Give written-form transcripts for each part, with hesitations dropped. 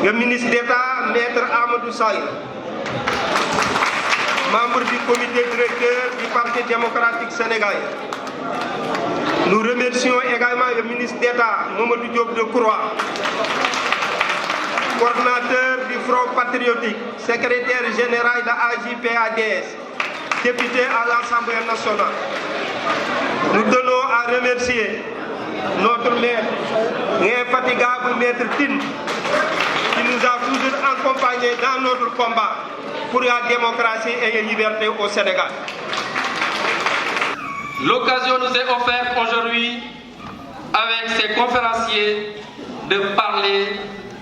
le ministre d'État, Maître Amadou Saïd, membre du comité directeur du Parti démocratique sénégalais. Nous remercions également le ministre d'État, Mamadou Diop Decroix, coordinateur du Front patriotique, secrétaire général de l'AJ-PADS, député à l'Assemblée nationale. Nous tenons à remercier notre maître, l'infatigable maître Tine, qui nous a toujours accompagnés dans notre combat pour la démocratie et la liberté au Sénégal. L'occasion nous est offerte aujourd'hui, avec ces conférenciers, de parler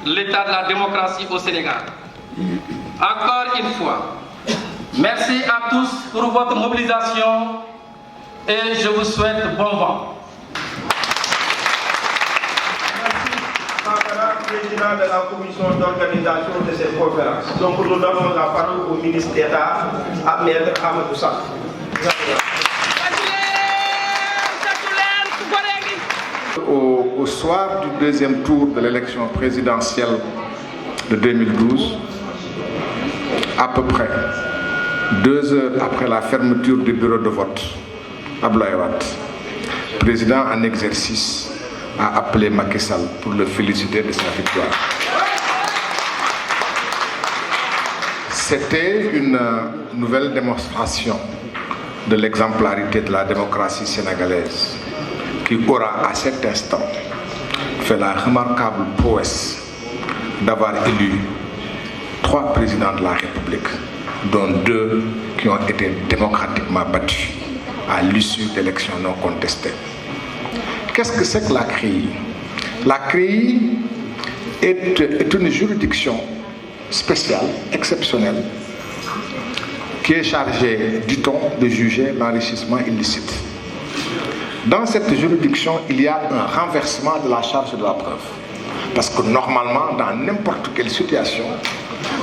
de l'état de la démocratie au Sénégal. Encore une fois, merci à tous pour votre mobilisation et je vous souhaite bon vent. Président de la commission d'organisation de cette conférence. Donc nous donnons la parole au ministre d'État, à Maître Amadou Saïd. Au soir du deuxième tour de l'élection présidentielle de 2012, à peu près 2 heures après la fermeture du bureau de vote, Abdoulaye Wade, président en exercice, a appelé Macky Sall pour le féliciter de sa victoire. C'était une nouvelle démonstration de l'exemplarité de la démocratie sénégalaise qui aura à cet instant fait la remarquable prouesse d'avoir élu 3 présidents de la République, dont 2 qui ont été démocratiquement battus à l'issue d'élections non contestées. Qu'est-ce que c'est que la CREI? La CREI est une juridiction spéciale, exceptionnelle, qui est chargée, dit-on, de juger l'enrichissement illicite. Dans cette juridiction, il y a un renversement de la charge de la preuve. Parce que normalement, dans n'importe quelle situation,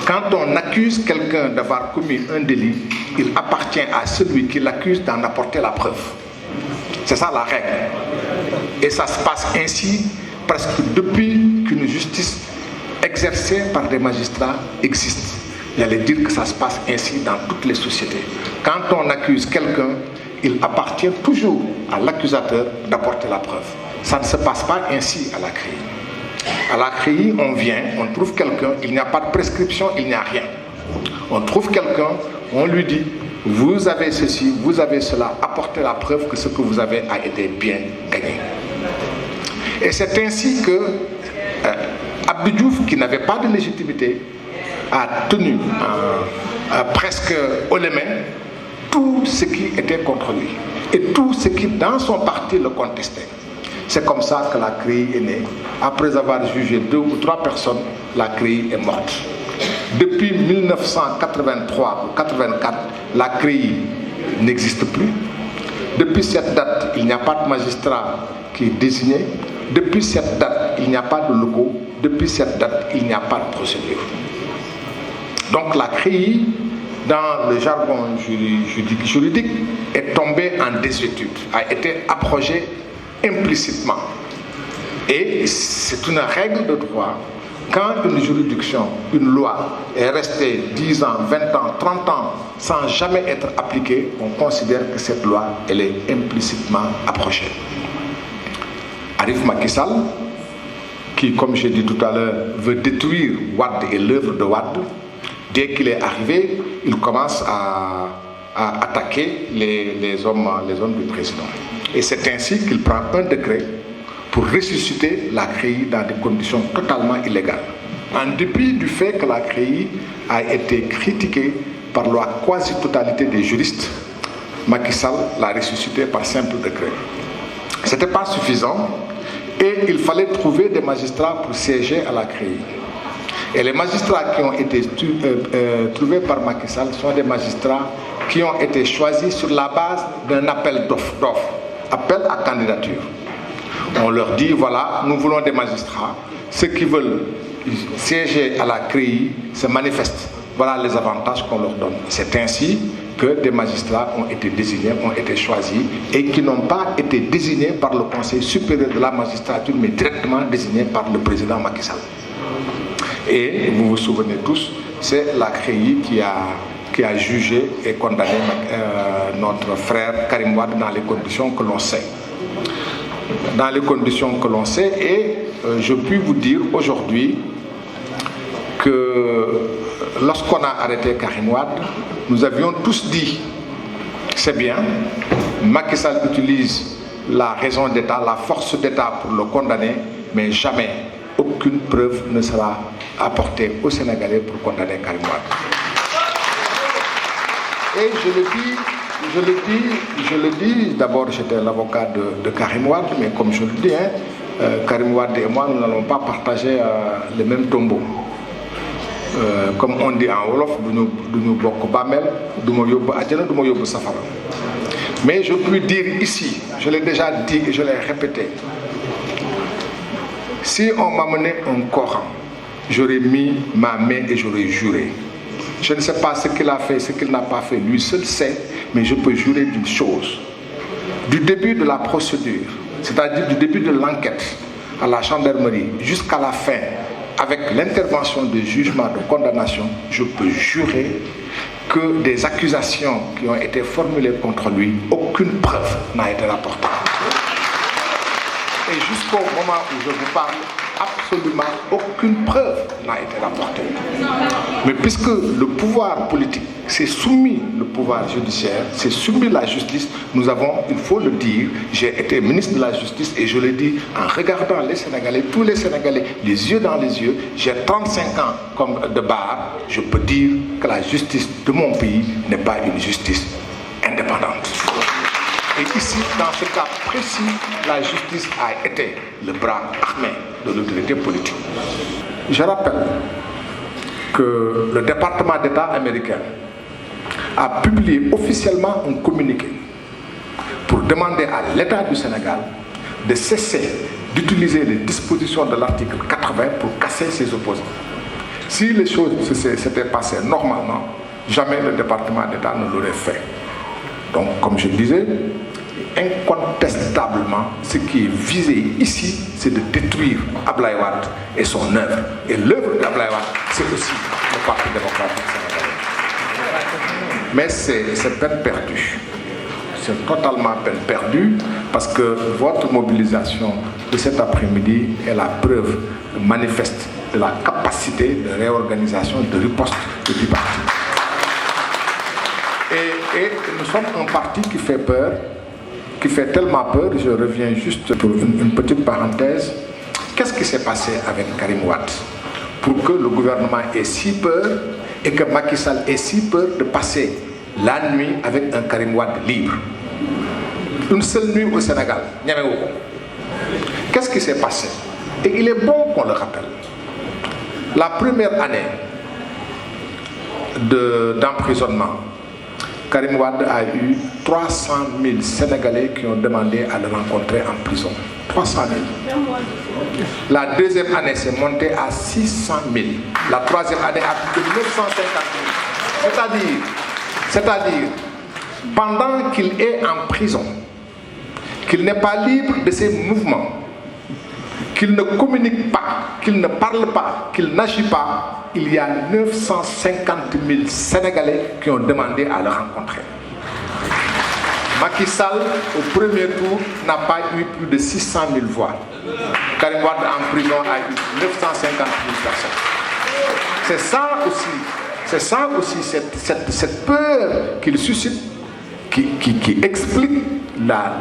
quand on accuse quelqu'un d'avoir commis un délit, il appartient à celui qui l'accuse d'en apporter la preuve. C'est ça la règle. Et ça se passe ainsi presque depuis qu'une justice exercée par des magistrats existe. J'allais dire que ça se passe ainsi dans toutes les sociétés. Quand on accuse quelqu'un, il appartient toujours à l'accusateur d'apporter la preuve. Ça ne se passe pas ainsi à la CREI. À la CREI, on vient, on trouve quelqu'un, il n'y a pas de prescription, il n'y a rien. On trouve quelqu'un, on lui dit, vous avez ceci, vous avez cela, apportez la preuve que ce que vous avez a été bien gagné. Et c'est ainsi que Abdou Diouf, qui n'avait pas de légitimité, a tenu presque haut les mains tout ce qui était contre lui et tout ce qui dans son parti le contestait. C'est comme ça que la CREI est née. Après avoir jugé 2 ou 3 personnes, la CREI est morte. Depuis 1983 ou 1984, la CREI n'existe plus. Depuis cette date, il n'y a pas de magistrat qui est désigné. Depuis cette date, il n'y a pas de locaux. Depuis cette date, il n'y a pas de procédure. Donc la CREI, dans le jargon juridique, est tombée en désuétude, a été abrogée implicitement. Et c'est une règle de droit. Quand une juridiction, une loi est restée 10 ans, 20 ans, 30 ans sans jamais être appliquée, on considère que cette loi, elle est implicitement abrogée. Arrive Macky Sall, qui, comme j'ai dit tout à l'heure, veut détruire Wade et l'œuvre de Wade. Dès qu'il est arrivé, il commence à attaquer les hommes du président. Et c'est ainsi qu'il prend un décret pour ressusciter la CREI dans des conditions totalement illégales. En dépit du fait que la CREI a été critiquée par la quasi-totalité des juristes, Macky Sall l'a ressuscité par simple décret. Ce n'était pas suffisant et il fallait trouver des magistrats pour siéger à la CREI. Et les magistrats qui ont été trouvés par Macky Sall sont des magistrats qui ont été choisis sur la base d'un appel d'offres, appel à candidature. On leur dit, voilà, nous voulons des magistrats. Ceux qui veulent siéger à la CREI se manifestent. Voilà les avantages qu'on leur donne. C'est ainsi que des magistrats ont été désignés, ont été choisis et qui n'ont pas été désignés par le Conseil supérieur de la magistrature, mais directement désignés par le président Macky Sall. Et vous vous souvenez tous, c'est la CREI qui a jugé et condamné notre frère Karim Wade dans les conditions que l'on sait. Dans les conditions que l'on sait, et je puis vous dire aujourd'hui que lorsqu'on a arrêté Karim Wade, nous avions tous dit, c'est bien, Macky Sall utilise la raison d'État, la force d'État pour le condamner, mais jamais aucune preuve ne sera apportée aux Sénégalais pour condamner Karim Wade. Et je le dis, d'abord j'étais l'avocat de Karim Wade, mais comme je le dis, Karim Wade et moi, nous n'allons pas partager le même tombeau. Comme on dit en Wolof, nous bokk bàmmeel, du ma yóbbu àjjana, du ma yóbbu safara. Mais je puis dire ici, je l'ai déjà dit et je l'ai répété, si on m'amenait un Coran, j'aurais mis ma main et j'aurais juré. Je ne sais pas ce qu'il a fait, ce qu'il n'a pas fait, lui seul sait, mais je peux jurer d'une chose. Du début de la procédure, c'est-à-dire du début de l'enquête à la gendarmerie jusqu'à la fin, avec l'intervention du jugement de condamnation, je peux jurer que des accusations qui ont été formulées contre lui, aucune preuve n'a été rapportée. Et jusqu'au moment où je vous parle, absolument aucune preuve n'a été rapportée. Mais puisque le pouvoir politique s'est soumis le pouvoir judiciaire, s'est soumis la justice, nous avons, il faut le dire, j'ai été ministre de la Justice et je le dis en regardant les Sénégalais, tous les Sénégalais, les yeux dans les yeux, j'ai 35 ans comme de barre, je peux dire que la justice de mon pays n'est pas une justice indépendante. Et ici, dans ce cas précis, la justice a été le bras armé de l'autorité politique. Je rappelle que le département d'État américain a publié officiellement un communiqué pour demander à l'État du Sénégal de cesser d'utiliser les dispositions de l'article 80 pour casser ses opposants. Si les choses s'étaient passées normalement, jamais le département d'État ne l'aurait fait. Donc, comme je le disais, incontestablement, ce qui est visé ici, c'est de détruire Abdoulaye Wade et son œuvre. Et l'œuvre d'Abdoulaye Wade, c'est aussi le Parti démocratique sénégalais. Mais c'est peine perdue. C'est totalement peine perdue parce que votre mobilisation de cet après-midi est la preuve manifeste de la capacité de réorganisation, de riposte du parti. Et nous sommes un parti qui fait peur, qui fait tellement peur, je reviens juste pour une petite parenthèse. Qu'est-ce qui s'est passé avec Karim Wade pour que le gouvernement ait si peur et que Macky Sall ait si peur de passer la nuit avec un Karim Wade libre? Une seule nuit au Sénégal, qu'est-ce qui s'est passé? Et il est bon qu'on le rappelle. La première année d'emprisonnement, Karim Wade a eu 300 000 Sénégalais qui ont demandé à le rencontrer en prison. 300 000. La deuxième année, c'est monté à 600 000. La troisième année, à plus de 950 000. C'est-à-dire, pendant qu'il est en prison, qu'il n'est pas libre de ses mouvements, qu'il ne communique pas, qu'il ne parle pas, qu'il n'agit pas, il y a 950 000 Sénégalais qui ont demandé à le rencontrer. Macky Sall, au premier tour, n'a pas eu plus de 600 000 voix. Karim Wade en prison a eu 950 000 personnes. C'est ça aussi, cette peur qu'il suscite, qui explique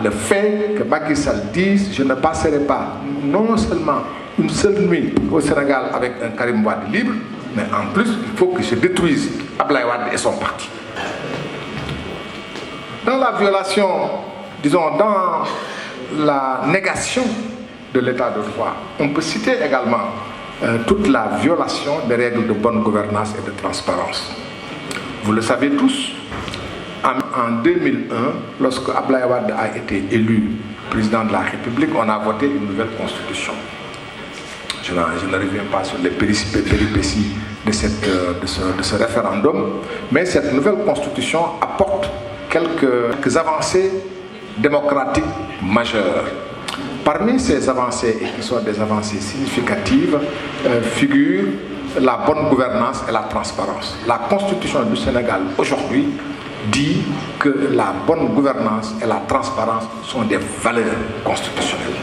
le fait que Macky Sall dise: je ne passerai pas non seulement une seule nuit au Sénégal avec un Karim Wade libre, mais en plus, il faut que je détruise Abdoulaye Wade et son parti. Dans la violation, disons, dans la négation de l'état de droit, on peut citer également toute la violation des règles de bonne gouvernance et de transparence. Vous le savez tous, en 2001, lorsque Abdoulaye Wade a été élu président de la République, on a voté une nouvelle constitution. Je ne reviens pas sur les péripéties de ce référendum, mais cette nouvelle constitution apporte quelques avancées démocratiques majeures. Parmi ces avancées, et qui sont des avancées significatives, figure la bonne gouvernance et la transparence. La Constitution du Sénégal aujourd'hui dit que la bonne gouvernance et la transparence sont des valeurs constitutionnelles.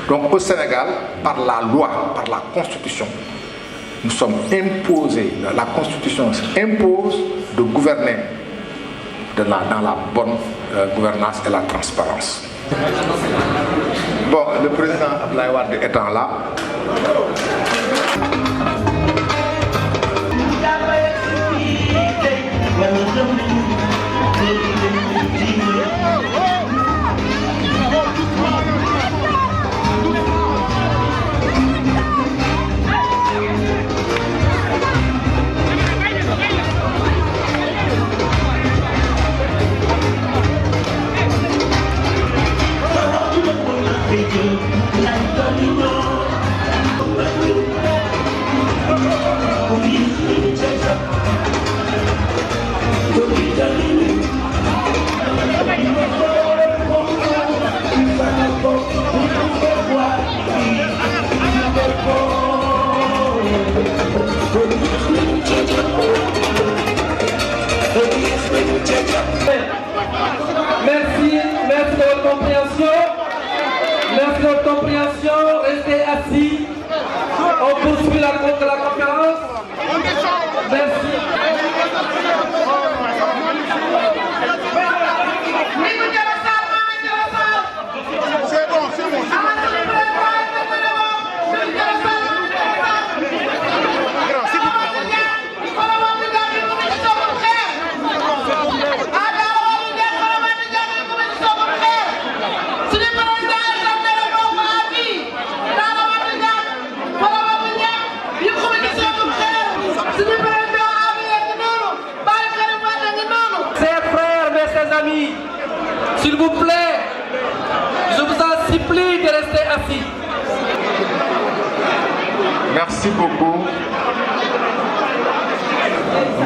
Donc au Sénégal, par la loi, par la Constitution, nous sommes imposés, la Constitution impose de gouverner dans la bonne gouvernance et la transparence. Bon, le président Abdoulaye Wade étant là, Merci de votre compréhension. Merci de votre compréhension. Restez assis. On poursuit la conférence. Merci. C'est bon, c'est bon. S'il vous plaît, je vous en supplie de rester assis. merci beaucoup.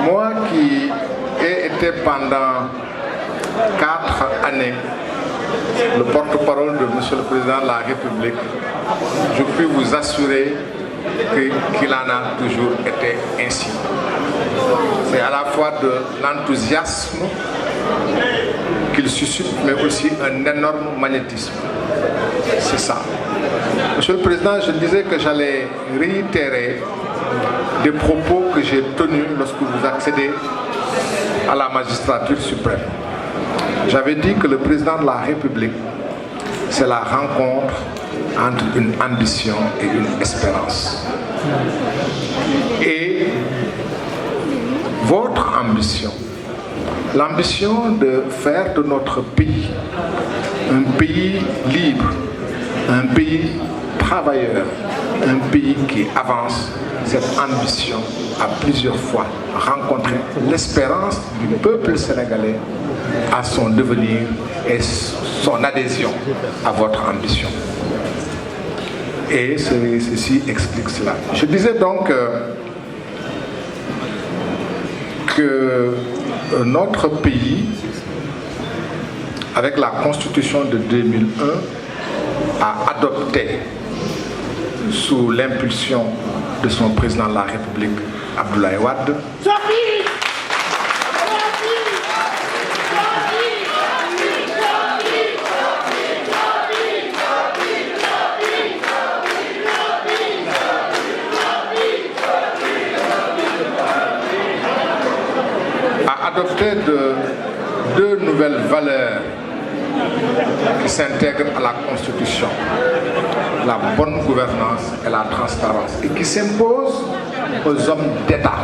Moi qui ai été pendant 4 années le porte-parole de M. le Président de la République, je puis vous assurer qu'il en a toujours été ainsi. C'est à la fois de l'enthousiasme qu'il suscite, mais aussi un énorme magnétisme. C'est ça. Monsieur le Président, je disais que j'allais réitérer des propos que j'ai tenus lorsque vous accédez à la magistrature suprême. J'avais dit que le Président de la République, c'est la rencontre entre une ambition et une espérance. Et votre ambition, l'ambition de faire de notre pays un pays libre, un pays travailleur, un pays qui avance, cette ambition a plusieurs fois rencontré l'espérance du peuple sénégalais à son devenir et son adhésion à votre ambition. Et ceci explique cela. Je disais donc que notre pays, avec la Constitution de 2001, a adopté, sous l'impulsion de son président de la République, Abdoulaye Wade, adopté deux nouvelles valeurs qui s'intègrent à la Constitution, la bonne gouvernance et la transparence, et qui s'imposent aux hommes d'État,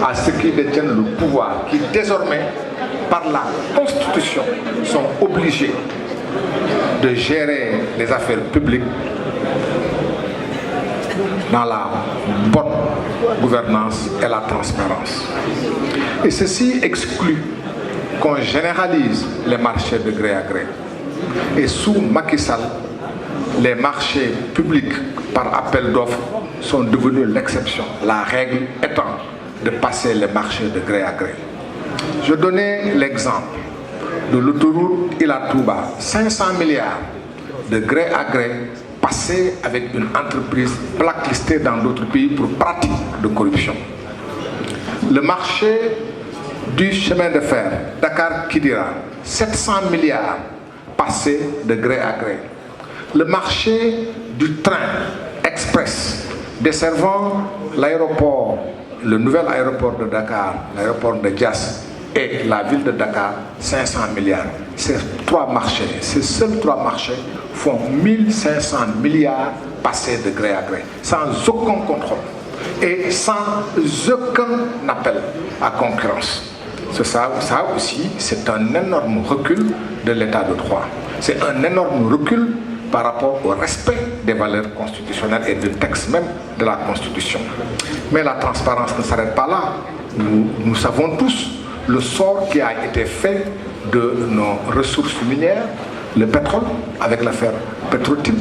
à ceux qui détiennent le pouvoir, qui désormais, par la Constitution, sont obligés de gérer les affaires publiques dans la bonne gouvernance et la transparence. Et ceci exclut qu'on généralise les marchés de gré à gré. Et sous Macky Sall, les marchés publics par appel d'offres sont devenus l'exception, la règle étant de passer les marchés de gré à gré. Je donnais l'exemple de l'autoroute Ila Touba, 500 milliards de gré à gré passé avec une entreprise blacklistée dans d'autres pays pour pratique de corruption. Le marché du chemin de fer Dakar-Kidira, 700 milliards passés de gré à gré. Le marché du train express desservant l'aéroport, le nouvel aéroport de Dakar, l'aéroport de Diass et la ville de Dakar, 500 milliards. Ces seuls trois marchés font 1500 milliards passés de gré à gré, sans aucun contrôle et sans aucun appel à concurrence. Ça aussi, c'est un énorme recul de l'état de droit. C'est un énorme recul par rapport au respect des valeurs constitutionnelles et du texte même de la Constitution. Mais la transparence ne s'arrête pas là. Nous savons tous le sort qui a été fait de nos ressources minières, le pétrole, avec l'affaire Petro-Tim.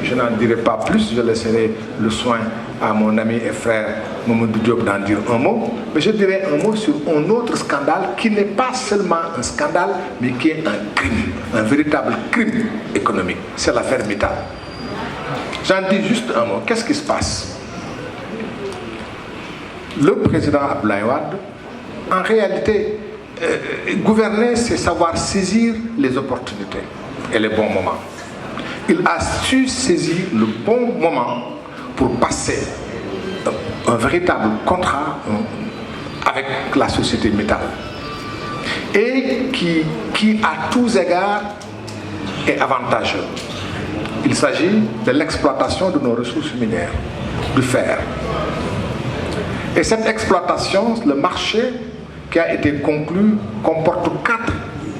Je n'en dirai pas plus, je laisserai le soin à mon ami et frère Mamadou Diop d'en dire un mot. Mais je dirai un mot sur un autre scandale qui n'est pas seulement un scandale, mais qui est un crime, un véritable crime économique. C'est l'affaire Mittal. J'en dis juste un mot. Qu'est-ce qui se passe? Le président Abdoulaye Wade, en réalité, gouverner, c'est savoir saisir les opportunités et les bons moments. Il a su saisir le bon moment pour passer un véritable contrat avec la société Mittal et qui à tous égards est avantageux. Il s'agit de l'exploitation de nos ressources minières, du fer. Et cette exploitation, le marché qui a été conclu comporte 4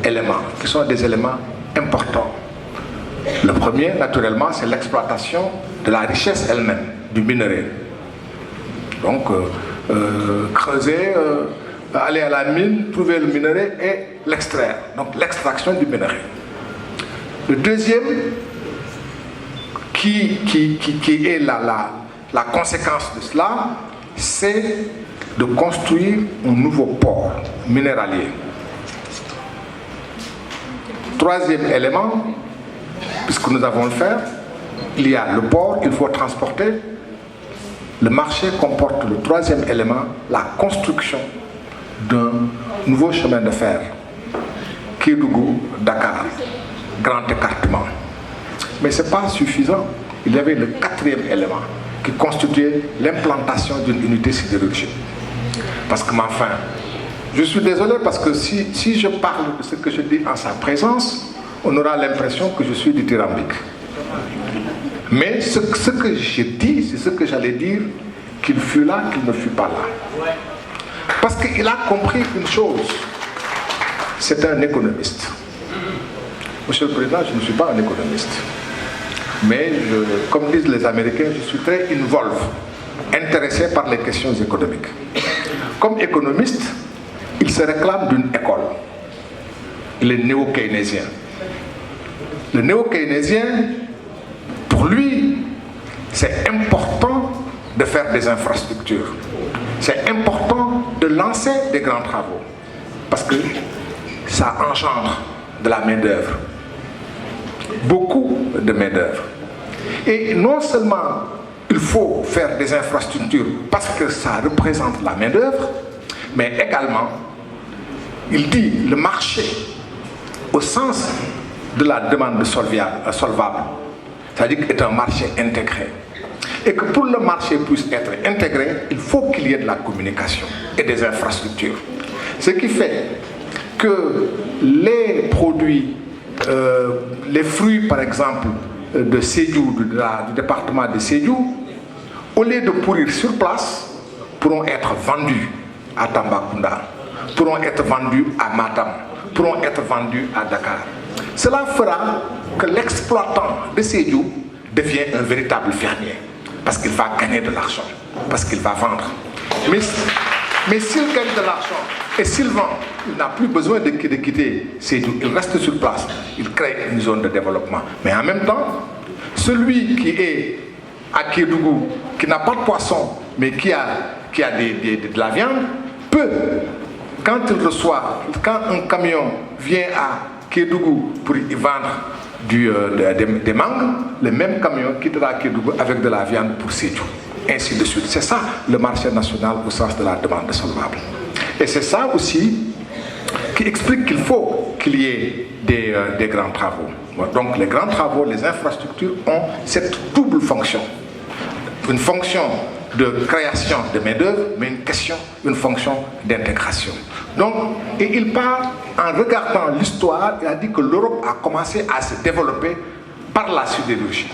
éléments qui sont des éléments importants. Le premier, naturellement, c'est l'exploitation de la richesse elle-même, du minerai. Donc, creuser, aller à la mine, trouver le minerai et l'extraire. Donc, l'extraction du minerai. Le deuxième, qui est la conséquence de cela, c'est de construire un nouveau port minéralier. Troisième élément, puisque nous avons le fer, il y a le port, il faut transporter. Le marché comporte le troisième élément, la construction d'un nouveau chemin de fer, Kédougou-Dakar, grand écartement. Mais ce n'est pas suffisant. Il y avait le quatrième élément, qui constituait l'implantation d'une unité sidérurgique. Parce que, enfin, je suis désolé parce que si je parle de ce que je dis en sa présence, on aura l'impression que je suis dithyrambique. Mais ce que j'ai dit, c'est ce que j'allais dire, qu'il fût là, qu'il ne fût pas là. Parce qu'il a compris une chose. C'est un économiste. Monsieur le Président, je ne suis pas un économiste. Mais, comme disent les Américains, je suis très involve, intéressé par les questions économiques. Comme économiste, il se réclame d'une école. Il est néo-keynésien. Le néo-keynésien, pour lui, c'est important de faire des infrastructures. C'est important de lancer des grands travaux. Parce que ça engendre de la main-d'œuvre. Beaucoup de main-d'œuvre. Et non seulement il faut faire des infrastructures parce que ça représente la main-d'œuvre, mais également, il dit le marché au sens de la demande solvable, c'est-à-dire qu'il est un marché intégré. Et que pour le marché puisse être intégré, il faut qu'il y ait de la communication et des infrastructures. Ce qui fait que les produits, les fruits par exemple de Sédhiou, du département de Sédhiou, au lieu de pourrir sur place, pourront être vendus à Tambacounda, pourront être vendus à Matam, pourront être vendus à Dakar. Cela fera que l'exploitant de Sédhiou devient un véritable fermier, parce qu'il va gagner de l'argent, parce qu'il va vendre. Mais s'il gagne de l'argent et s'il vend, il n'a plus besoin de quitter Sédhiou, il reste sur place, il crée une zone de développement. Mais en même temps, celui qui est à Kédougou, qui n'a pas de poisson, mais qui a de la viande, peut, quand un camion vient à Kédougou pour y vendre des mangues, le même camion quittera Kédougou avec de la viande pour Sédhiou. Ainsi de suite. C'est ça le marché national au sens de la demande solvable. Et c'est ça aussi qui explique qu'il faut qu'il y ait des grands travaux. Donc les grands travaux, les infrastructures ont cette double fonction. Une fonction de création de main-d'œuvre, mais une fonction d'intégration. Donc, et il part en regardant l'histoire, il a dit que l'Europe a commencé à se développer par la sidérurgie.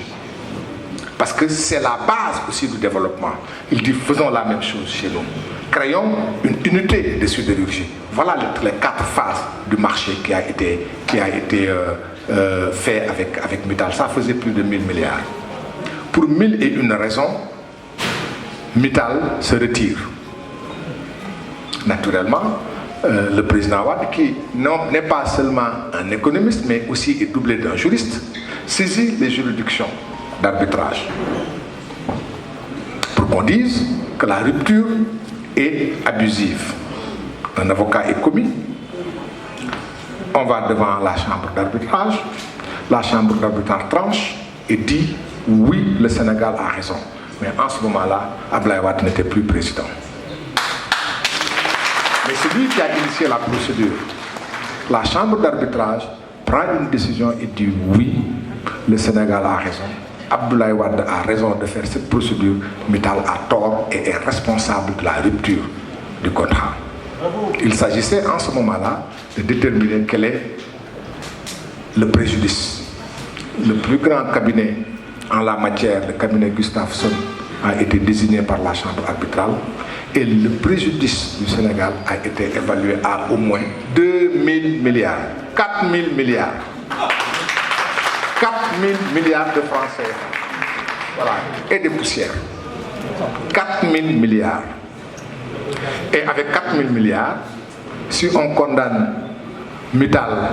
Parce que c'est la base aussi du développement. Il dit, faisons la même chose chez nous. Créons une unité de sidérurgie. Voilà les 4 phases du marché qui a été fait avec Mittal. Ça faisait plus de 1000 milliards. Pour 1001 raisons, Mittal se retire. Naturellement, le président Wade, qui n'est pas seulement un économiste, mais aussi est doublé d'un juriste, saisit les juridictions d'arbitrage pour qu'on dise que la rupture est abusive. Un avocat est commis, on va devant la chambre d'arbitrage, la chambre d'arbitrage tranche et dit oui, le Sénégal a raison. Mais en ce moment-là, Abdoulaye Wade n'était plus président. Mais c'est lui qui a initié la procédure. La chambre d'arbitrage prend une décision et dit oui, le Sénégal a raison. Abdoulaye Wade a raison de faire cette procédure. Mittal a tort et est responsable de la rupture du contrat. Il s'agissait en ce moment-là de déterminer quel est le préjudice. Le plus grand cabinet en la matière, le cabinet Gustafsson, a été désigné par la chambre arbitrale et le préjudice du Sénégal a été évalué à au moins 2000 milliards, 4000 milliards. 4000 milliards de francs CFA. Voilà. Et des poussières. 4000 milliards. Et avec 4000 milliards, si on condamne Mittal,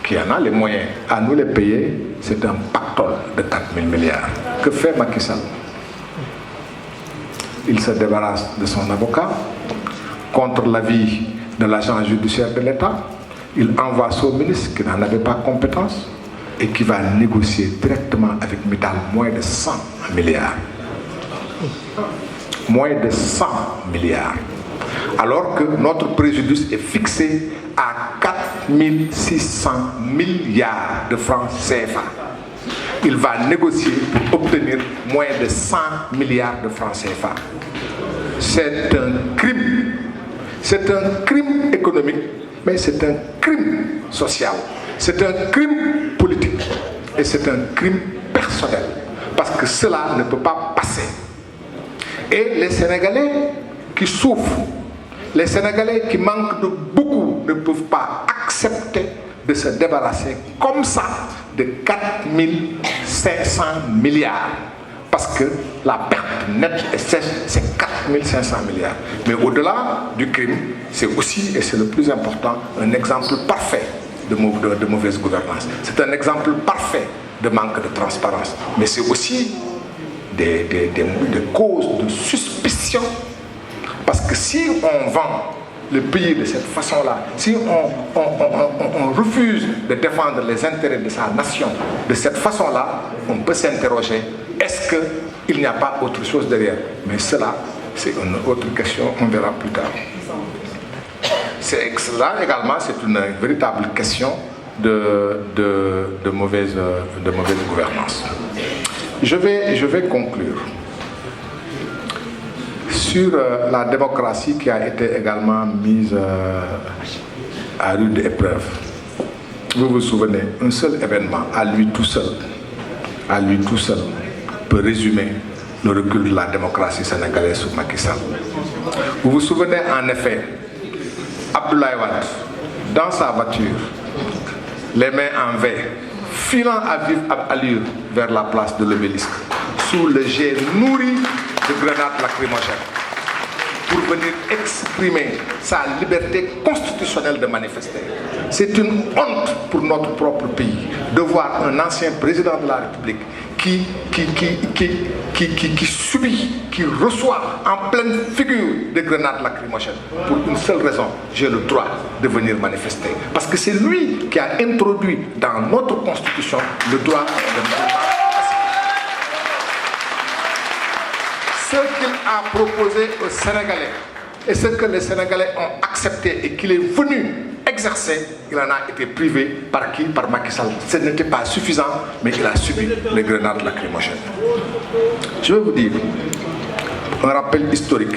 qui en a les moyens, à nous les payer, c'est un pactole de 4000 milliards. Que fait Macky Sall? Il se débarrasse de son avocat contre l'avis de l'agent judiciaire de l'État. Il envoie son ministre qui n'en avait pas compétence et qui va négocier directement avec Mittal moins de 100 milliards. Moins de 100 milliards. Alors que notre préjudice est fixé à 4600 milliards de francs CFA. Il va négocier pour obtenir moins de 100 milliards de francs CFA. C'est un crime. C'est un crime économique, mais c'est un crime social. C'est un crime politique et c'est un crime personnel parce que cela ne peut pas passer. Et les Sénégalais qui souffrent, les Sénégalais qui manquent de beaucoup ne peuvent pas accepter de se débarrasser comme ça de 4500 milliards parce que la perte nette et sèche, c'est 4500 milliards. Mais au-delà du crime, c'est aussi, et c'est le plus important, un exemple parfait de mauvaise gouvernance. C'est un exemple parfait de manque de transparence. Mais c'est aussi des causes de suspicion. Parce que si on vend le pays de cette façon-là, si on refuse de défendre les intérêts de sa nation de cette façon-là, on peut s'interroger, est-ce qu'il n'y a pas autre chose derrière? Mais cela, c'est une autre question, on verra plus tard. Cela également, c'est une véritable question de mauvaise gouvernance. Je vais conclure sur la démocratie qui a été également mise à rude épreuve. Vous vous souvenez, un seul événement, à lui tout seul, peut résumer le recul de la démocratie sénégalaise sous Macky Sall. Vous vous souvenez en effet, Abdoulaye Wade, dans sa voiture, les mains en V, filant à vive allure vers la place de l'Obélisque, sous le jet nourri de grenades lacrymogènes, pour venir exprimer sa liberté constitutionnelle de manifester. C'est une honte pour notre propre pays de voir un ancien président de la République qui subit, qui reçoit en pleine figure des grenades lacrymogènes. Pour une seule raison, j'ai le droit de venir manifester. Parce que c'est lui qui a introduit dans notre constitution le droit de manifester. Ce qu'il a proposé aux Sénégalais et ce que les Sénégalais ont accepté et qu'il est venu exercer, il en a été privé par qui? Par Macky Sall. Ce n'était pas suffisant, mais il a subi les grenades lacrymogènes. Je vais vous dire un rappel historique.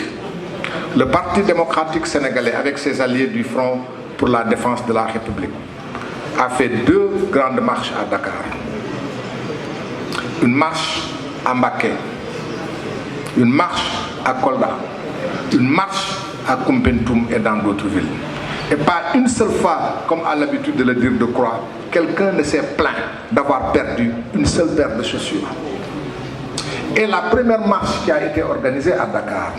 Le Parti démocratique sénégalais, avec ses alliés du Front pour la défense de la République, a fait 2 grandes marches à Dakar. Une marche à Mbacké, une marche à Kolda, une marche à Koumpentoum et dans d'autres villes. Et pas une seule fois, comme à l'habitude de le dire de Croix, quelqu'un ne s'est plaint d'avoir perdu une seule paire de chaussures. Et la première marche qui a été organisée à Dakar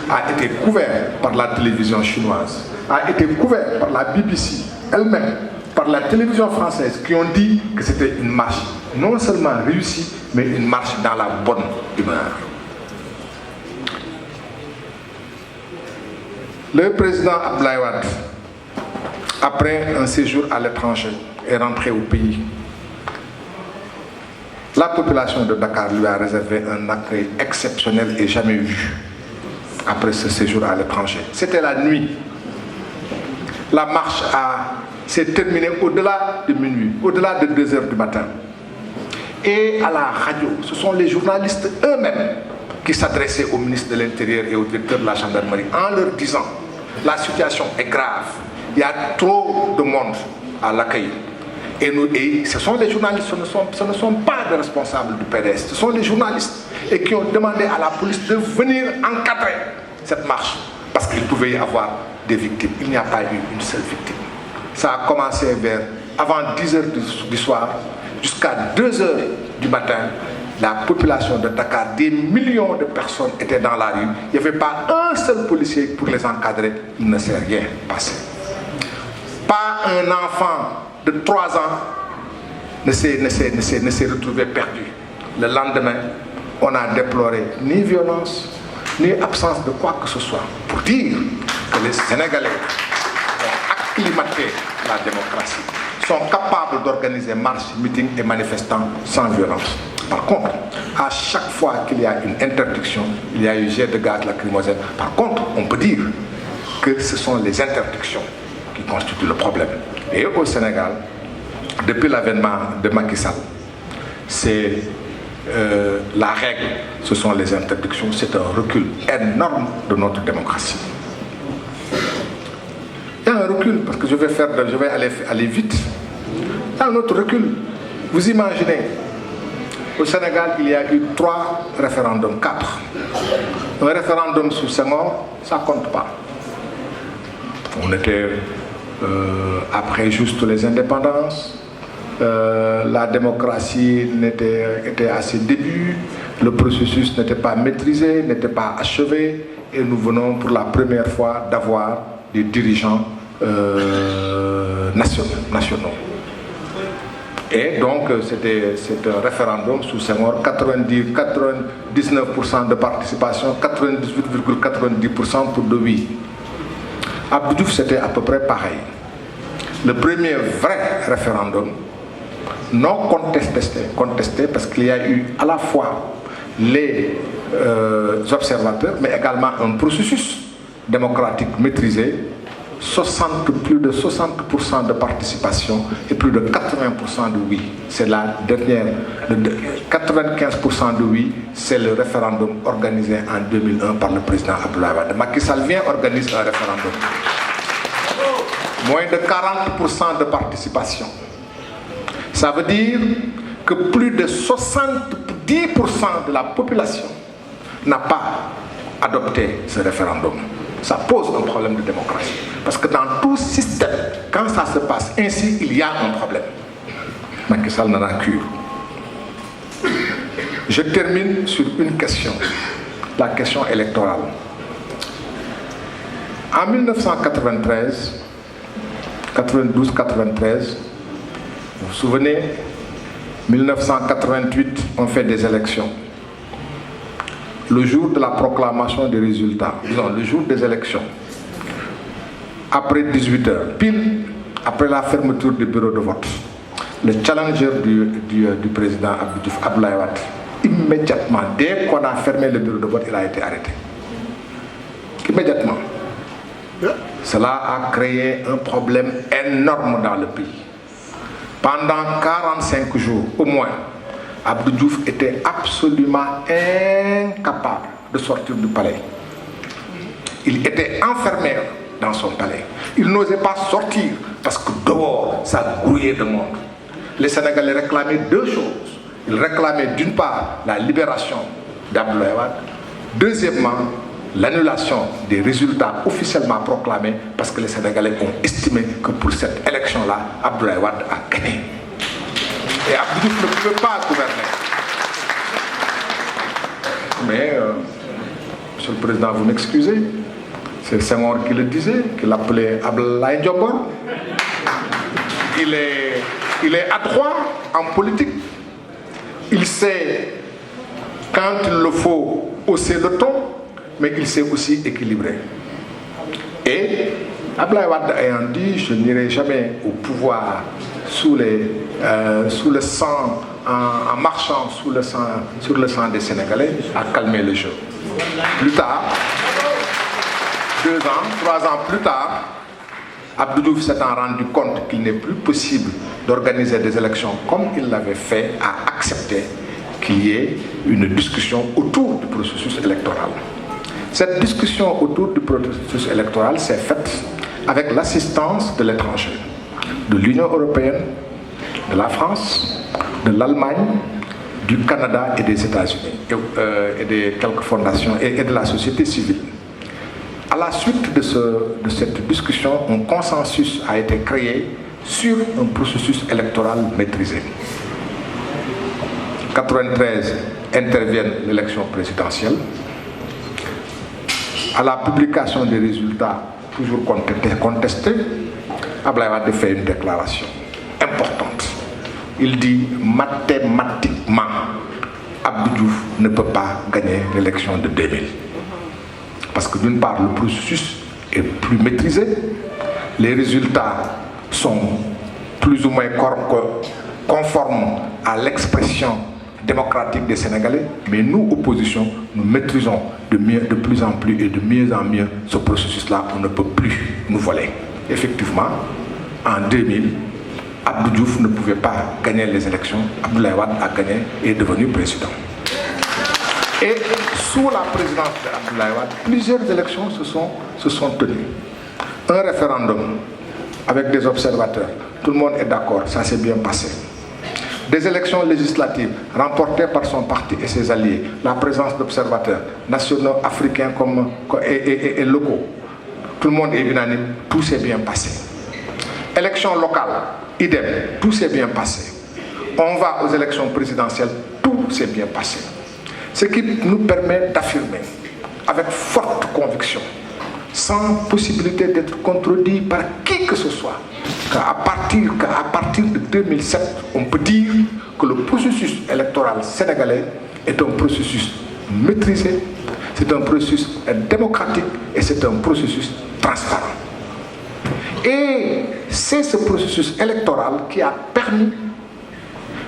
a été couverte par la télévision chinoise, a été couverte par la BBC elle-même, par la télévision française, qui ont dit que c'était une marche non seulement réussie, mais une marche dans la bonne humeur. Le président Abdoulaye Wade, après un séjour à l'étranger, est rentré au pays. La population de Dakar lui a réservé un accueil exceptionnel et jamais vu après ce séjour à l'étranger. C'était la nuit. La marche s'est terminée au-delà de minuit, au-delà de 2 heures du matin. Et à la radio, ce sont les journalistes eux-mêmes qui s'adressaient au ministre de l'Intérieur et au directeur de la gendarmerie en leur disant: la situation est grave, il y a trop de monde à l'accueil. Et ce sont les journalistes, ce ne sont pas des responsables du PDS, ce sont les journalistes et qui ont demandé à la police de venir encadrer cette marche parce qu'il pouvait y avoir des victimes. Il n'y a pas eu une seule victime. Ça a commencé avant 10 heures du soir jusqu'à 2 heures du matin. La population de Dakar, des millions de personnes étaient dans la rue. Il n'y avait pas un seul policier pour les encadrer. Il ne s'est rien passé. Pas un enfant de 3 ans ne s'est retrouvé perdu. Le lendemain, on n'a déploré ni violence, ni absence de quoi que ce soit. Pour dire que les Sénégalais ont acclimaté la démocratie, sont capables d'organiser marches, meetings et manifestants sans violence. Par contre, à chaque fois qu'il y a une interdiction, il y a eu jet de gaz lacrymogène. Par contre, on peut dire que ce sont les interdictions qui constituent le problème. Et au Sénégal, depuis l'avènement de Macky Sall, c'est la règle, ce sont les interdictions. C'est un recul énorme de notre démocratie. Il y a un recul, parce que je vais aller vite. Il y a un autre recul. Vous imaginez, au Sénégal, il y a eu 3 référendums, 4. Un référendum sous Senghor, ça ne compte pas. On était après juste les indépendances. La démocratie était à ses débuts. Le processus n'était pas maîtrisé, n'était pas achevé. Et nous venons pour la première fois d'avoir des dirigeants nationaux. Et donc, c'était un référendum sous Senghor, 99% de participation, 98,90% pour de oui. Abdou Diouf, c'était à peu près pareil. Le premier vrai référendum, non contesté parce qu'il y a eu à la fois les observateurs, mais également un processus démocratique maîtrisé, plus de 60% de participation et plus de 80% de oui. C'est la dernière, 95% de oui, c'est le référendum organisé en 2001 par le président Abdoulaye Wade. Macky Sall vient organiser un référendum. Moins de 40% de participation. Ça veut dire que plus de 70% de la population n'a pas adopté ce référendum. Ça pose un problème de démocratie. Parce que dans tout système, quand ça se passe ainsi, il y a un problème. Macky Sall n'en a cure. Je termine sur une question, la question électorale. En 1992-93, vous vous souvenez, 1988, on fait des élections. Le jour de la proclamation des résultats, disons le jour des élections, après 18h, pile après la fermeture du bureau de vote, le challenger du président Abdoulaye Wade, immédiatement, dès qu'on a fermé le bureau de vote, il a été arrêté. Immédiatement. Cela a créé un problème énorme dans le pays. Pendant 45 jours, au moins, Abdou Diouf était absolument incapable de sortir du palais. Il était enfermé dans son palais. Il n'osait pas sortir parce que dehors, ça grouillait de monde. Les Sénégalais réclamaient deux choses. Ils réclamaient d'une part la libération d'Abdoulaye Wade, deuxièmement l'annulation des résultats officiellement proclamés parce que les Sénégalais ont estimé que pour cette élection-là, Abdoulaye Wade a gagné. Et Abdou Diouf ne pouvait pas gouverner. Mais, Monsieur le Président, vous m'excusez, c'est Senghor qui le disait, qui l'appelait Abdoulaye Diobor. Il est adroit en politique. Il sait, quand il le faut, hausser le ton, mais il sait aussi équilibrer. Et Abdoulaye Wade ayant dit, je n'irai jamais au pouvoir sous le sang, en marchant sur le sang des Sénégalais, a calmé le jeu. Plus tard, 2 ans, 3 ans plus tard, Abdou Diouf s'étant rendu compte qu'il n'est plus possible d'organiser des élections comme il l'avait fait, a accepté qu'il y ait une discussion autour du processus électoral. Cette discussion autour du processus électoral s'est faite avec l'assistance de l'étranger, de l'Union européenne, de la France, de l'Allemagne, du Canada et des États-Unis, et de quelques fondations et de la société civile. À la suite de cette discussion, un consensus a été créé sur un processus électoral maîtrisé. En 1993 intervient l'élection présidentielle. À la publication des résultats, toujours contestés, Abdoulaye Wade fait une déclaration importante. Il dit mathématiquement, Abdou Diouf ne peut pas gagner l'élection de 2000. Parce que d'une part, le processus est plus maîtrisé, les résultats sont plus ou moins conformes à l'expression démocratique des Sénégalais, mais nous, opposition, nous maîtrisons de plus en plus et de mieux en mieux ce processus-là, on ne peut plus nous voler. Effectivement, en 2000, Abdou Diouf ne pouvait pas gagner les élections, Abdoulaye Wade a gagné et est devenu président. Et sous la présidence d'Abdoulaye Wade, plusieurs élections se sont tenues. Un référendum avec des observateurs, tout le monde est d'accord, ça s'est bien passé. Des élections législatives remportées par son parti et ses alliés, la présence d'observateurs nationaux, africains et locaux. Tout le monde est unanime, tout s'est bien passé. Élections locales, idem, tout s'est bien passé. On va aux élections présidentielles, tout s'est bien passé. Ce qui nous permet d'affirmer avec forte conviction, sans possibilité d'être contredit par qui que ce soit, qu'à partir de 2007, on peut dire que le processus électoral sénégalais est un processus maîtrisé, c'est un processus démocratique et c'est un processus transparent. Et c'est ce processus électoral qui a permis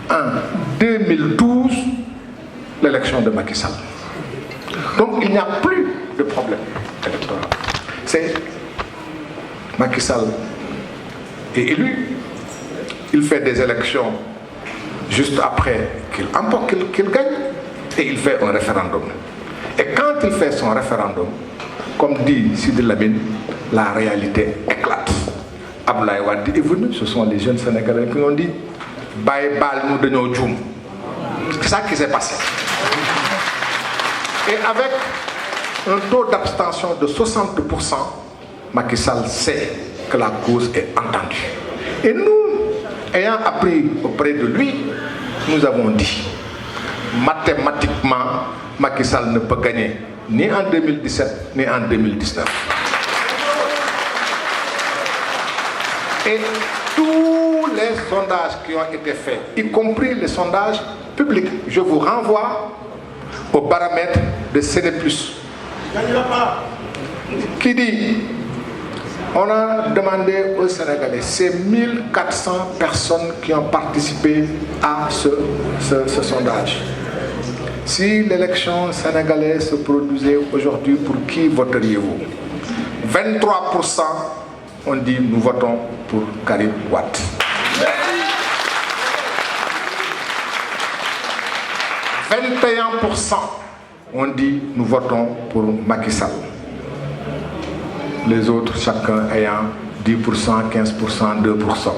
en 2012 l'élection de Macky Sall. Donc il n'y a plus de problème électoral. C'est Macky Sall est élu, il fait des élections juste après qu'il gagne et il fait un référendum. Et quand il fait son référendum, comme dit Sidi Lamine, la réalité éclate. Abdoulaye Wade est venu, ce sont les jeunes Sénégalais qui ont dit Baye Bal nous de nos djoum. C'est ça qui s'est passé. Et avec un taux d'abstention de 60%, Macky Sall sait que la cause est entendue. Et nous, ayant appris auprès de lui, nous avons dit mathématiquement, Macky Sall ne peut gagner ni en 2017 ni en 2019. Et tous les sondages qui ont été faits, y compris les sondages publics, je vous renvoie au baromètre de Sénéplus, qui dit, on a demandé aux Sénégalais, c'est 1400 personnes qui ont participé à ce sondage. Si l'élection sénégalaise se produisait aujourd'hui, pour qui voteriez-vous? 23% ont dit nous votons pour Karim Wade. 21% ont dit nous votons pour Macky Sall. Les autres, chacun ayant 10%, 15%, 2%.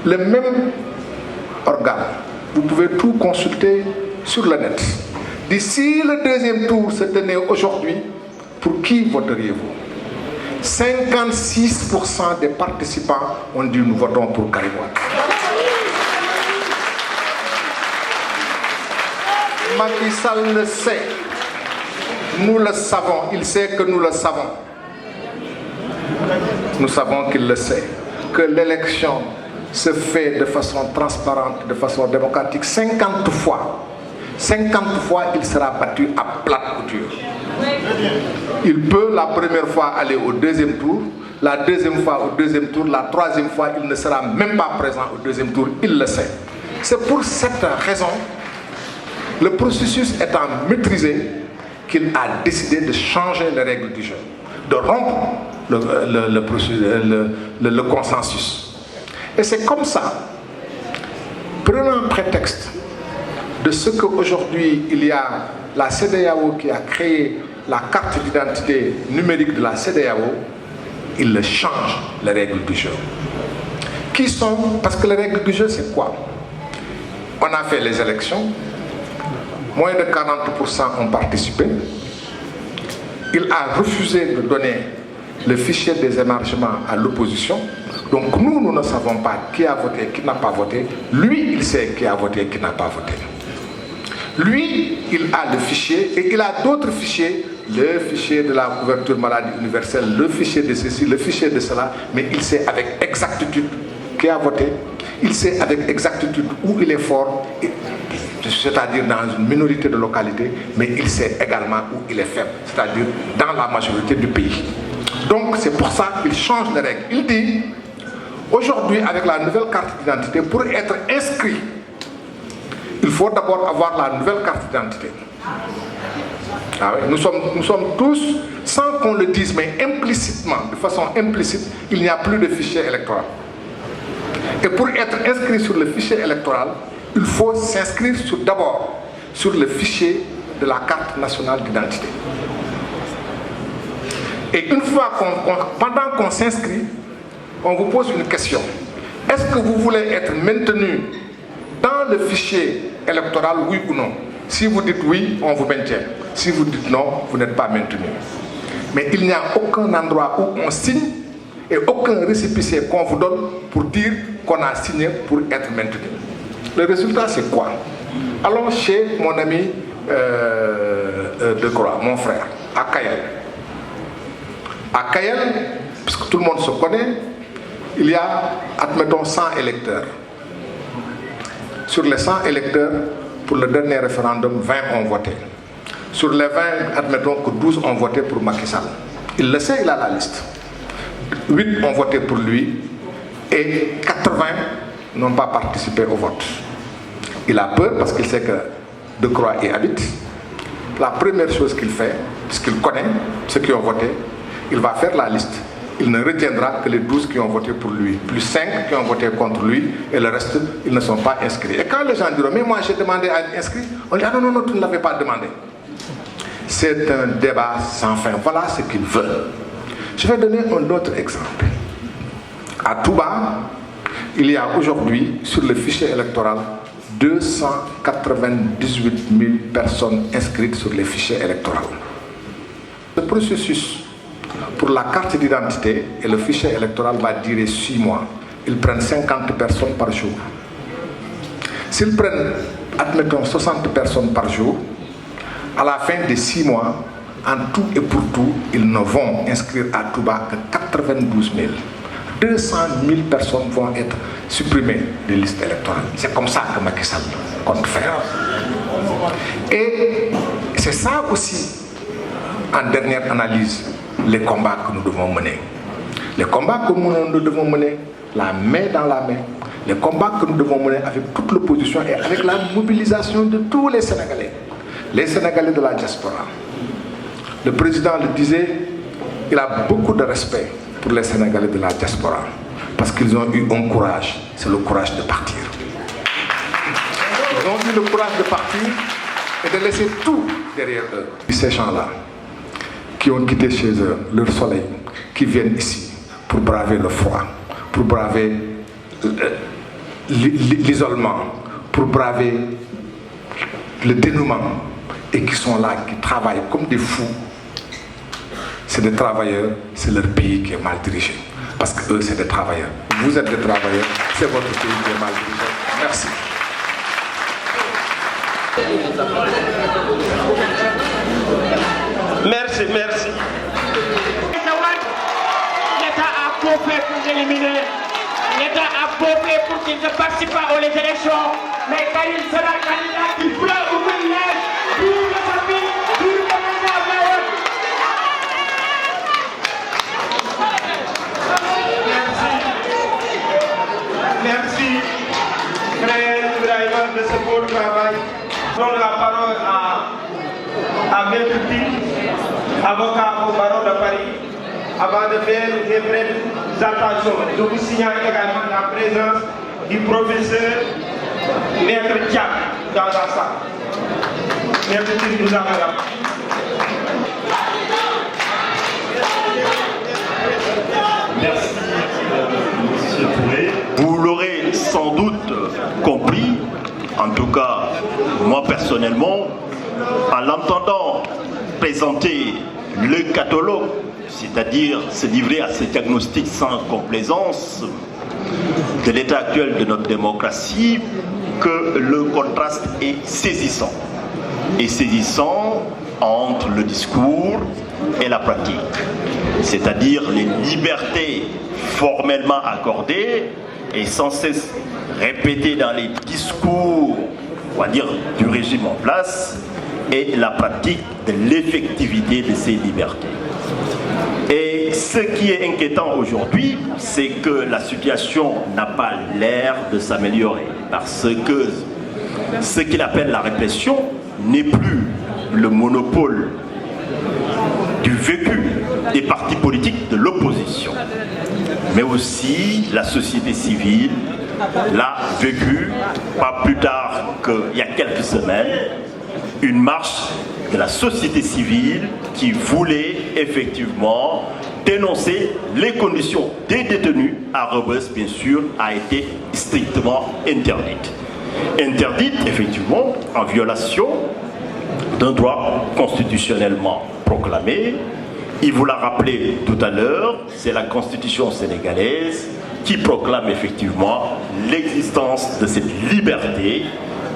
Le même organe, vous pouvez tout consulter sur le net. D'ici le deuxième tour se tenait aujourd'hui, pour qui voteriez-vous? 56% des participants ont dit nous votons pour Karim Wade. Macky Sall le sait, nous le savons, il sait que nous le savons. Nous savons qu'il le sait, que l'élection se fait de façon transparente, de façon démocratique. 50 fois, il sera battu à plate couture. Il peut la première fois aller au deuxième tour, la deuxième fois au deuxième tour, la troisième fois il ne sera même pas présent au deuxième tour, il le sait. C'est pour cette raison, le processus étant maîtrisé, qu'il a décidé de changer les règles du jeu, de rompre le consensus. Et c'est comme ça, prenant prétexte de ce qu'aujourd'hui il y a la CEDEAO qui a créé la carte d'identité numérique de la CEDEAO, il change les règles du jeu. Qui sont, parce que les règles du jeu c'est quoi? On a fait les élections, moins de 40% ont participé. Il a refusé de donner le fichier des émargements à l'opposition. Donc nous ne savons pas qui a voté, qui n'a pas voté. Lui, il sait qui a voté, qui n'a pas voté. Lui, il a le fichier et il a d'autres fichiers, le fichier de la couverture maladie universelle, le fichier de ceci, le fichier de cela, mais il sait avec exactitude qui a voté, il sait avec exactitude où il est fort, c'est-à-dire dans une minorité de localités, mais il sait également où il est faible, c'est-à-dire dans la majorité du pays. Donc c'est pour ça qu'il change les règles. Il dit, aujourd'hui avec la nouvelle carte d'identité, pour être inscrit, il faut d'abord avoir la nouvelle carte d'identité. Ah oui, nous sommes tous, sans qu'on le dise, mais implicitement, de façon implicite, il n'y a plus de fichier électoral. Et pour être inscrit sur le fichier électoral, il faut s'inscrire d'abord sur le fichier de la carte nationale d'identité. Et une fois pendant qu'on s'inscrit, on vous pose une question. Est-ce que vous voulez être maintenu dans le fichier électoral, oui ou non? Si vous dites oui, on vous maintient. Si vous dites non, vous n'êtes pas maintenu. Mais il n'y a aucun endroit où on signe et aucun récépissé qu'on vous donne pour dire qu'on a signé pour être maintenu. Le résultat, c'est quoi? Allons chez mon ami Decroix, mon frère, à Cayenne. À Cayenne, puisque tout le monde se connaît, il y a, admettons, 100 électeurs. Sur les 100 électeurs, pour le dernier référendum, 20 ont voté. Sur les 20, admettons que 12 ont voté pour Macky Sall. Il le sait, il a la liste. 8 ont voté pour lui et 80 n'ont pas participé au vote. Il a peur parce qu'il sait que Decroix y habite. La première chose qu'il fait, puisqu'il connaît ceux qui ont voté, il va faire la liste. Il ne retiendra que les 12 qui ont voté pour lui, plus 5 qui ont voté contre lui, et le reste, ils ne sont pas inscrits. Et quand les gens diront, mais moi j'ai demandé à être inscrit, on dit, ah non, non, non, tu ne l'avais pas demandé. C'est un débat sans fin. Voilà ce qu'ils veulent. Je vais donner un autre exemple. À Touba, il y a aujourd'hui, sur le fichier électoral, 298 000 personnes inscrites sur les fichiers électoraux. Le processus pour la carte d'identité et le fichier électoral va durer 6 mois. Ils prennent 50 personnes par jour. S'ils prennent, admettons, 60 personnes par jour, à la fin des 6 mois, en tout et pour tout, ils ne vont inscrire à Touba que 92 000. 200 000 personnes vont être supprimées des listes électorales. C'est comme ça que Macky Sall compte faire. Et c'est ça aussi, en dernière analyse, les combats que nous devons mener. Les combats que nous devons mener, la main dans la main. Les combats que nous devons mener avec toute l'opposition et avec la mobilisation de tous les Sénégalais de la diaspora. Le président le disait, il a beaucoup de respect pour les Sénégalais de la diaspora parce qu'ils ont eu un courage, c'est le courage de partir. Ils ont eu le courage de partir et de laisser tout derrière eux. Ces gens-là qui ont quitté chez eux leur soleil, qui viennent ici pour braver le froid, pour braver l'isolement, pour braver le dénouement, et qui sont là, qui travaillent comme des fous. C'est des travailleurs, c'est leur pays qui est mal dirigé. Parce qu'eux, c'est des travailleurs. Vous êtes des travailleurs, c'est votre pays qui est mal dirigé. Merci. Merci, merci. L'État a beau fait pour l'éliminer. L'État a beau fait pour qu'il ne participe pas aux élections. Mais quand il sera candidat, il pourra ouvrir l'âge pour la famille, pour le gouvernement. Merci, frère Ibrahima, de ce beau travail. Je donne la parole à Maître Tine, avocat au barreau de Paris. Avant de faire des présentations, je vous signale également la présence du professeur Maître Thiam dans la salle. Maître Tine nous avons là. Merci, M. Touré. Vous l'aurez sans doute compris, en tout cas, moi personnellement, en l'entendant présenter le catalogue, c'est-à-dire se livrer à ce diagnostic sans complaisance de l'état actuel de notre démocratie, que le contraste est saisissant. Et saisissant entre le discours et la pratique. C'est-à-dire les libertés formellement accordées et sans cesse répétées dans les discours, on va dire, du régime en place, et la pratique de l'effectivité de ces libertés. Et ce qui est inquiétant aujourd'hui, c'est que la situation n'a pas l'air de s'améliorer, parce que ce qu'il appelle la répression n'est plus le monopole du vécu des partis politiques de l'opposition, mais aussi la société civile l'a vécu, pas plus tard qu'il y a quelques semaines, une marche de la société civile qui voulait effectivement dénoncer les conditions des détenus à Rebeuss, bien sûr, a été strictement interdite. Interdite, effectivement, en violation d'un droit constitutionnellement proclamé. Il vous l'a rappelé tout à l'heure, c'est la Constitution sénégalaise qui proclame effectivement l'existence de cette liberté,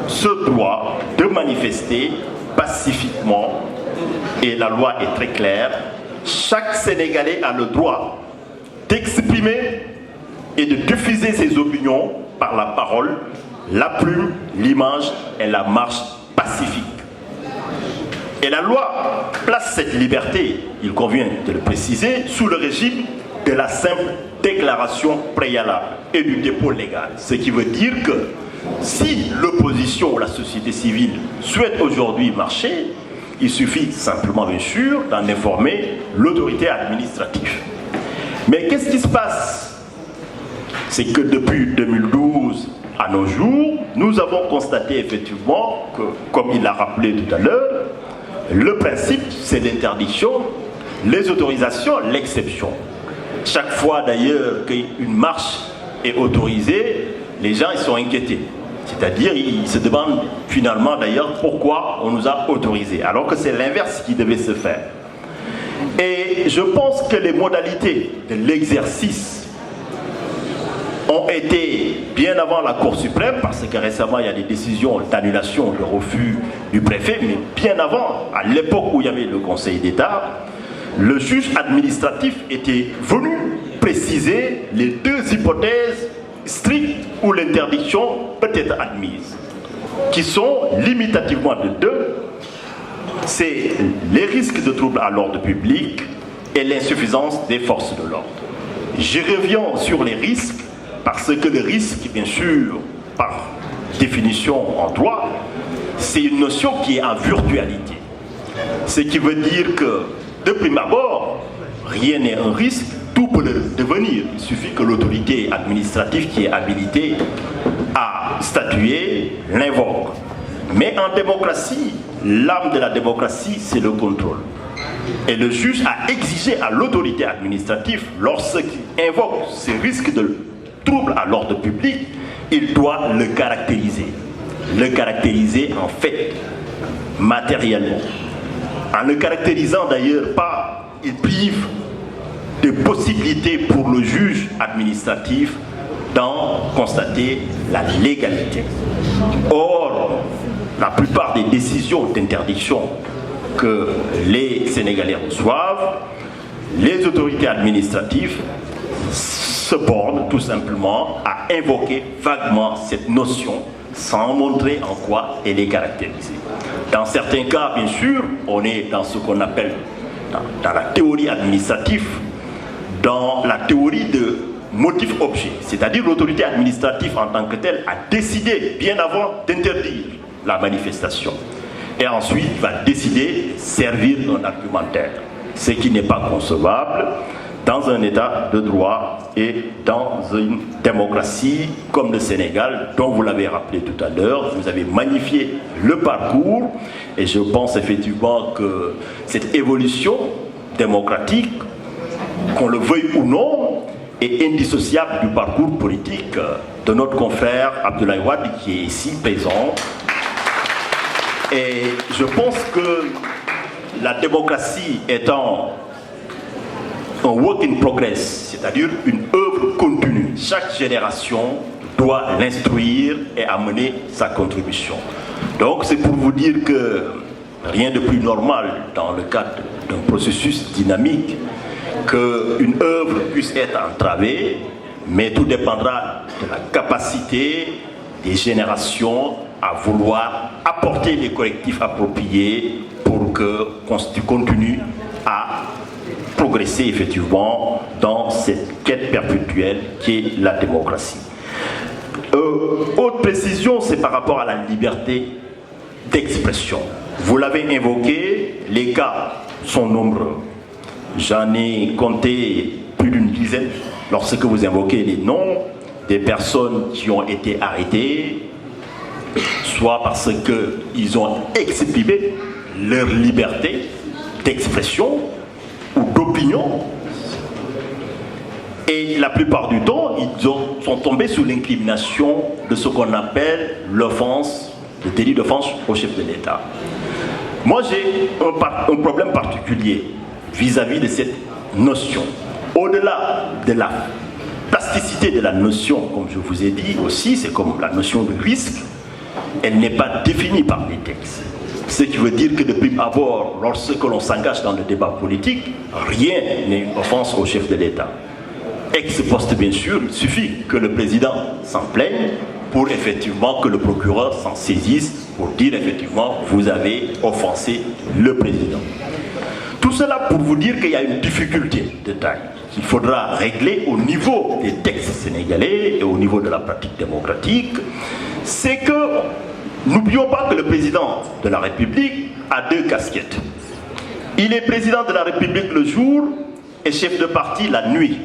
ce droit de manifester pacifiquement, et la loi est très claire. Chaque Sénégalais a le droit d'exprimer et de diffuser ses opinions par la parole, la plume, l'image et la marche pacifique. Et la loi place cette liberté, il convient de le préciser, sous le régime de la simple déclaration préalable et du dépôt légal. Ce qui veut dire que si l'opposition ou la société civile souhaite aujourd'hui marcher, il suffit simplement, bien sûr, d'en informer l'autorité administrative. Mais qu'est-ce qui se passe? C'est que depuis 2012 à nos jours, nous avons constaté effectivement que, comme il l'a rappelé tout à l'heure, le principe, c'est l'interdiction, les autorisations, l'exception. Chaque fois d'ailleurs qu'une marche est autorisée, les gens ils sont inquiétés. C'est-à-dire, ils se demandent finalement d'ailleurs pourquoi on nous a autorisés, alors que c'est l'inverse qui devait se faire. Et je pense que les modalités de l'exercice ont été bien avant la Cour suprême, parce que récemment il y a des décisions d'annulation, de refus du préfet, mais bien avant, à l'époque où il y avait le Conseil d'État, le juge administratif était venu préciser les deux hypothèses strictes où l'interdiction peut être admise, qui sont limitativement de deux. C'est les risques de troubles à l'ordre public et l'insuffisance des forces de l'ordre. Je reviens sur les risques parce que le risque, bien sûr, par définition en droit, c'est une notion qui est en virtualité. Ce qui veut dire que, de prime abord, rien n'est un risque, tout peut le devenir. Il suffit que l'autorité administrative qui est habilitée à statuer l'invoque. Mais en démocratie, l'âme de la démocratie, c'est le contrôle. Et le juge a exigé à l'autorité administrative, lorsqu'il invoque ces risques de troubles à l'ordre public, il doit le caractériser. Le caractériser en fait, matériellement. En le caractérisant d'ailleurs pas, il prive de possibilités pour le juge administratif d'en constater la légalité. Or, la plupart des décisions d'interdiction que les Sénégalais reçoivent, les autorités administratives se bornent tout simplement à invoquer vaguement cette notion sans montrer en quoi elle est caractérisée. Dans certains cas, bien sûr, on est dans ce qu'on appelle, dans la théorie administrative, dans la théorie de motif-objet, c'est-à-dire l'autorité administrative en tant que telle a décidé bien avant d'interdire la manifestation. Et ensuite va décider de servir un argumentaire, ce qui n'est pas concevable dans un état de droit et dans une démocratie comme le Sénégal, dont vous l'avez rappelé tout à l'heure. Vous avez magnifié le parcours et je pense effectivement que cette évolution démocratique, qu'on le veuille ou non, est indissociable du parcours politique de notre confrère Abdoulaye Wade qui est ici présent. Et je pense que la démocratie étant un work in progress, c'est-à-dire une œuvre continue, chaque génération doit l'instruire et amener sa contribution. Donc c'est pour vous dire que rien de plus normal dans le cadre d'un processus dynamique qu'une œuvre puisse être entravée, mais tout dépendra de la capacité des générations à vouloir apporter les correctifs appropriés pour que continue à progresser effectivement dans cette quête perpétuelle qui est la démocratie. Autre précision, c'est par rapport à la liberté d'expression. Vous l'avez invoqué, les cas sont nombreux. J'en ai compté plus d'une dizaine lorsque vous invoquez les noms des personnes qui ont été arrêtées, soit parce qu'ils ont exprimé leur liberté d'expression ou d'opinion, et la plupart du temps, ils sont tombés sous l'incrimination de ce qu'on appelle l'offense, le délit d'offense au chef de l'État. Moi, j'ai un problème particulier vis-à-vis de cette notion. Au-delà de la plasticité de la notion, comme je vous ai dit aussi, c'est comme la notion de risque, elle n'est pas définie par les textes. Ce qui veut dire que de prime abord, lorsque l'on s'engage dans le débat politique, rien n'est une offense au chef de l'État. Ex post, bien sûr, il suffit que le président s'en plaigne pour effectivement que le procureur s'en saisisse pour dire effectivement vous avez offensé le président. Tout cela pour vous dire qu'il y a une difficulté de taille qu'il faudra régler au niveau des textes sénégalais et au niveau de la pratique démocratique. C'est que n'oublions pas que le président de la République a deux casquettes. Il est président de la République le jour et chef de parti la nuit.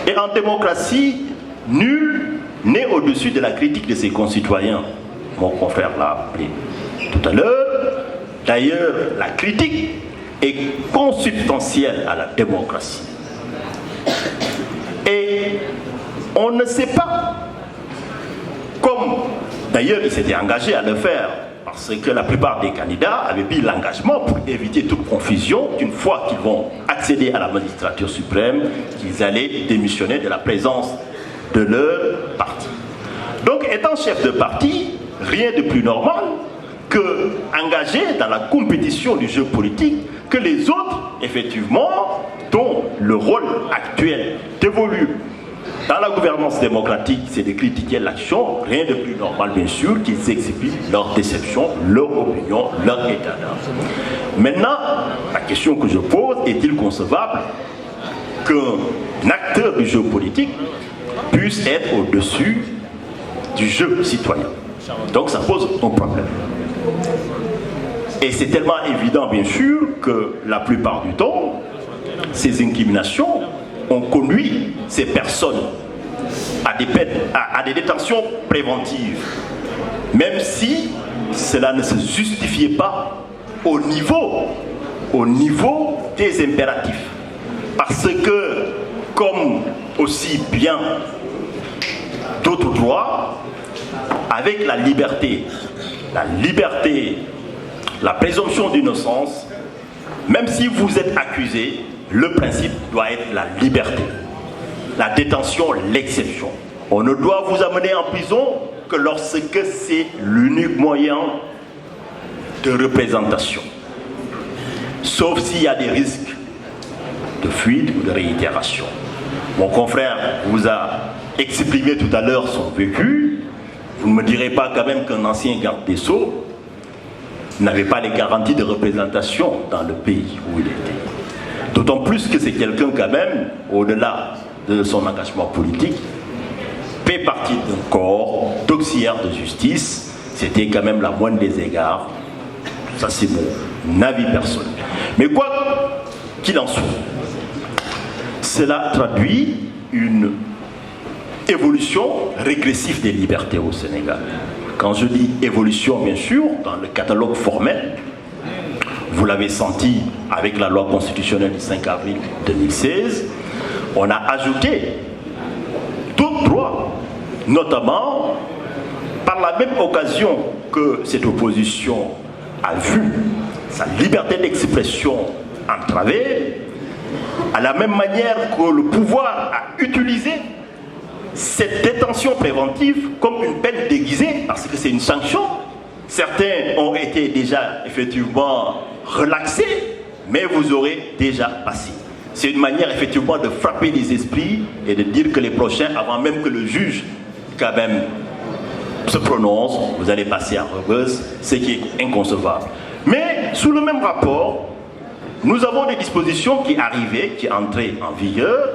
Et en démocratie, nul n'est au-dessus de la critique de ses concitoyens. Mon confrère l'a appelé tout à l'heure. D'ailleurs, la critique est consubstantielle à la démocratie. Et on ne sait pas, comme d'ailleurs il s'était engagé à le faire, parce que la plupart des candidats avaient pris l'engagement pour éviter toute confusion, qu'une fois qu'ils vont accéder à la magistrature suprême, qu'ils allaient démissionner de la présence de leur parti. Donc étant chef de parti, rien de plus normal que engagé dans la compétition du jeu politique que les autres, effectivement, dont le rôle actuel dévolu dans la gouvernance démocratique, c'est de critiquer l'action, rien de plus normal, bien sûr, qu'ils expliquent leur déception, leur opinion, leur état d'âme. Maintenant, la question que je pose, est-il concevable qu'un acteur du jeu politique puisse être au-dessus du jeu citoyen? Donc ça pose un problème. Et c'est tellement évident, bien sûr, que la plupart du temps, ces incriminations ont conduit ces personnes à des détentions préventives, même si cela ne se justifiait pas au niveau des impératifs. Parce que, comme aussi bien d'autres droits, avec la liberté, la présomption d'innocence, même si vous êtes accusé, le principe doit être la liberté. La détention, l'exception. On ne doit vous amener en prison que lorsque c'est l'unique moyen de représentation. Sauf s'il y a des risques de fuite ou de réitération. Mon confrère vous a exprimé tout à l'heure son vécu. Vous ne me direz pas quand même qu'un ancien garde des Sceaux n'avait pas les garanties de représentation dans le pays où il était. D'autant plus que c'est quelqu'un quand même, au-delà de son engagement politique, fait partie d'un corps d'auxiliaires de justice. C'était quand même la moindre des égards. Ça c'est mon avis personnel. Mais quoi qu'il en soit, cela traduit une évolution régressive des libertés au Sénégal. Quand je dis évolution, bien sûr, dans le catalogue formel, vous l'avez senti avec la loi constitutionnelle du 5 avril 2016, on a ajouté d'autres droits, notamment par la même occasion que cette opposition a vu sa liberté d'expression entravée, à la même manière que le pouvoir a utilisé cette détention préventive comme une peine déguisée, parce que c'est une sanction. Certains ont été déjà effectivement relaxés, mais vous aurez déjà passé. C'est une manière effectivement de frapper les esprits et de dire que les prochains, avant même que le juge quand même se prononce, vous allez passer à Rebeuss, ce qui est inconcevable. Mais sous le même rapport, nous avons des dispositions qui arrivaient, qui entraient en vigueur,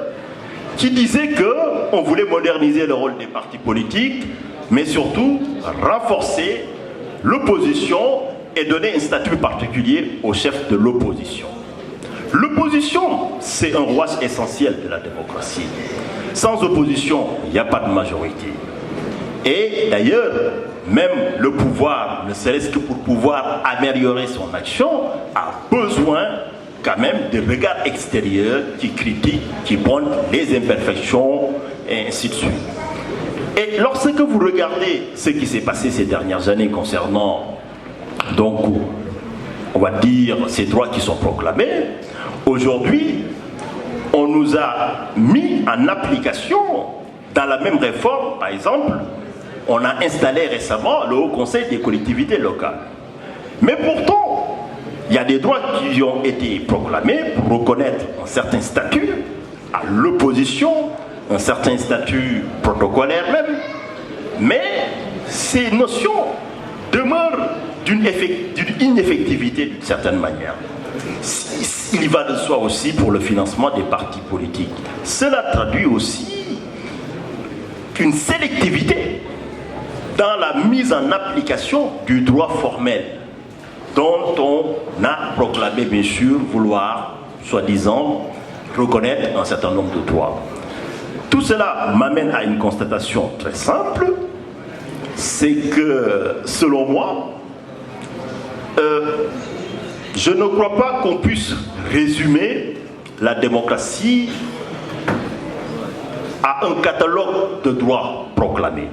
qui disaient qu'on voulait moderniser le rôle des partis politiques, mais surtout renforcer l'opposition et donner un statut particulier au chef de l'opposition. L'opposition, c'est un rouage essentiel de la démocratie. Sans opposition, il n'y a pas de majorité. Et d'ailleurs, même le pouvoir, ne serait-ce que pour pouvoir améliorer son action, a besoin quand même de regards extérieurs qui critiquent, qui pointent les imperfections, et ainsi de suite. Et lorsque vous regardez ce qui s'est passé ces dernières années concernant, donc, on va dire, ces droits qui sont proclamés, aujourd'hui, on nous a mis en application, dans la même réforme, par exemple, on a installé récemment le Haut Conseil des collectivités locales. Mais pourtant, il y a des droits qui ont été proclamés pour reconnaître un certain statut à l'opposition, un certain statut protocolaire même, mais ces notions demeurent d'une ineffectivité d'une certaine manière. Il y va de soi aussi pour le financement des partis politiques. Cela traduit aussi une sélectivité dans la mise en application du droit formel dont on a proclamé bien sûr vouloir, soi-disant, reconnaître un certain nombre de droits. Tout cela m'amène à une constatation très simple, c'est que, selon moi, je ne crois pas qu'on puisse résumer la démocratie à un catalogue de droits proclamés,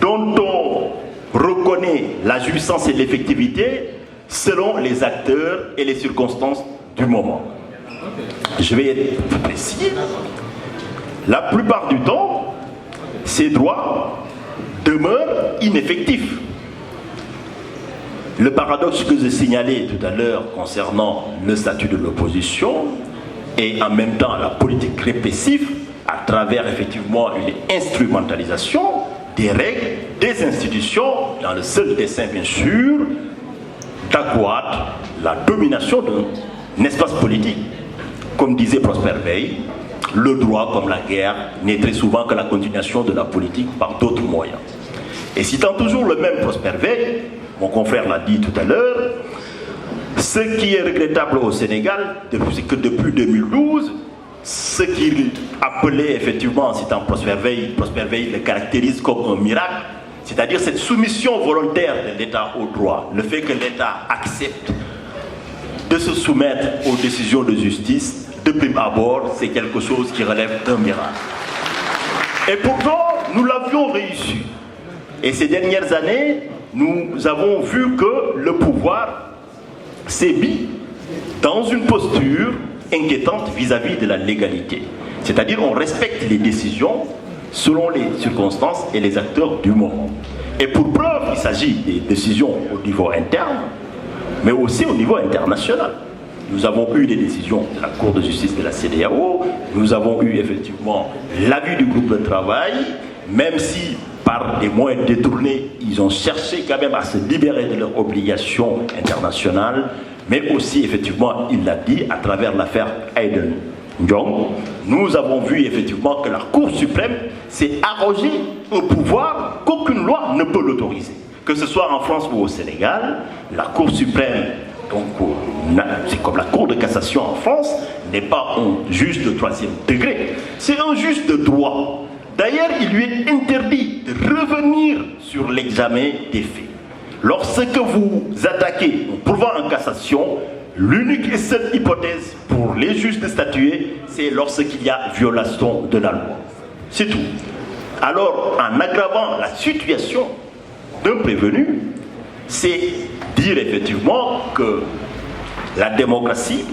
dont on reconnaît la jouissance et l'effectivité selon les acteurs et les circonstances du moment. Je vais être plus précis. La plupart du temps, ces droits demeurent ineffectifs. Le paradoxe que j'ai signalé tout à l'heure concernant le statut de l'opposition et en même temps la politique répressive à travers effectivement une instrumentalisation des règles, des institutions, dans le seul dessein bien sûr d'accroître la domination d'un espace politique. Comme disait Prosper Veil, le droit comme la guerre n'est très souvent que la continuation de la politique par d'autres moyens. Et citant toujours le même Prosper Veil, mon confrère l'a dit tout à l'heure, ce qui est regrettable au Sénégal, c'est que depuis 2012, ce qu'il appelait effectivement, en citant Prosper Veil le caractérise comme un miracle, c'est-à-dire cette soumission volontaire de l'État au droit, le fait que l'État accepte de se soumettre aux décisions de justice, de prime abord, c'est quelque chose qui relève d'un miracle. Et pourtant, nous l'avions réussi. Et ces dernières années, nous avons vu que le pouvoir s'est mis dans une posture inquiétante vis-à-vis de la légalité. C'est-à-dire on respecte les décisions selon les circonstances et les acteurs du moment. Et pour preuve, il s'agit des décisions au niveau interne, mais aussi au niveau international. Nous avons eu des décisions de la Cour de justice de la CEDEAO, nous avons eu effectivement l'avis du groupe de travail, même si par des moyens détournés, ils ont cherché quand même à se libérer de leurs obligations internationales, mais aussi effectivement, il l'a dit, à travers l'affaire Aiden Ndiong, nous avons vu effectivement que la Cour suprême s'est arrogé un pouvoir qu'aucune loi ne peut l'autoriser. Que ce soit en France ou au Sénégal, la Cour suprême, donc c'est comme la Cour de cassation en France, n'est pas un juge de 3e degré, c'est un juge de droit. D'ailleurs, il lui est interdit de revenir sur l'examen des faits. Lorsque vous attaquez en pourvoi en cassation, l'unique et seule hypothèse pour les juges de statuer, c'est lorsqu'il y a violation de la loi. C'est tout. Alors, en aggravant la situation d'un prévenu, c'est dire effectivement que la démocratie,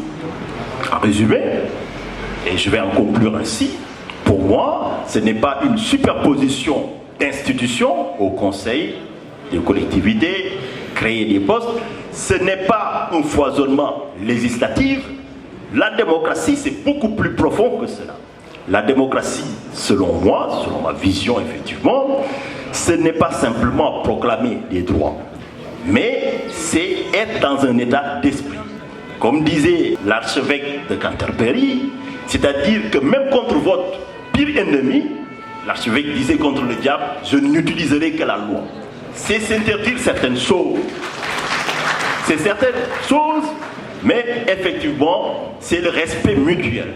en résumé, et je vais en conclure ainsi, pour moi, ce n'est pas une superposition d'institutions au Conseil, des collectivités, créer des postes, ce n'est pas un foisonnement législatif. La démocratie, c'est beaucoup plus profond que cela. La démocratie, selon moi, selon ma vision effectivement, ce n'est pas simplement proclamer des droits, mais c'est être dans un état d'esprit. Comme disait l'archevêque de Canterbury, c'est-à-dire que même contre votre pire ennemi, l'archevêque disait contre le diable, je n'utiliserai que la loi. C'est s'interdire certaines choses. C'est certaines choses, mais effectivement, c'est le respect mutuel.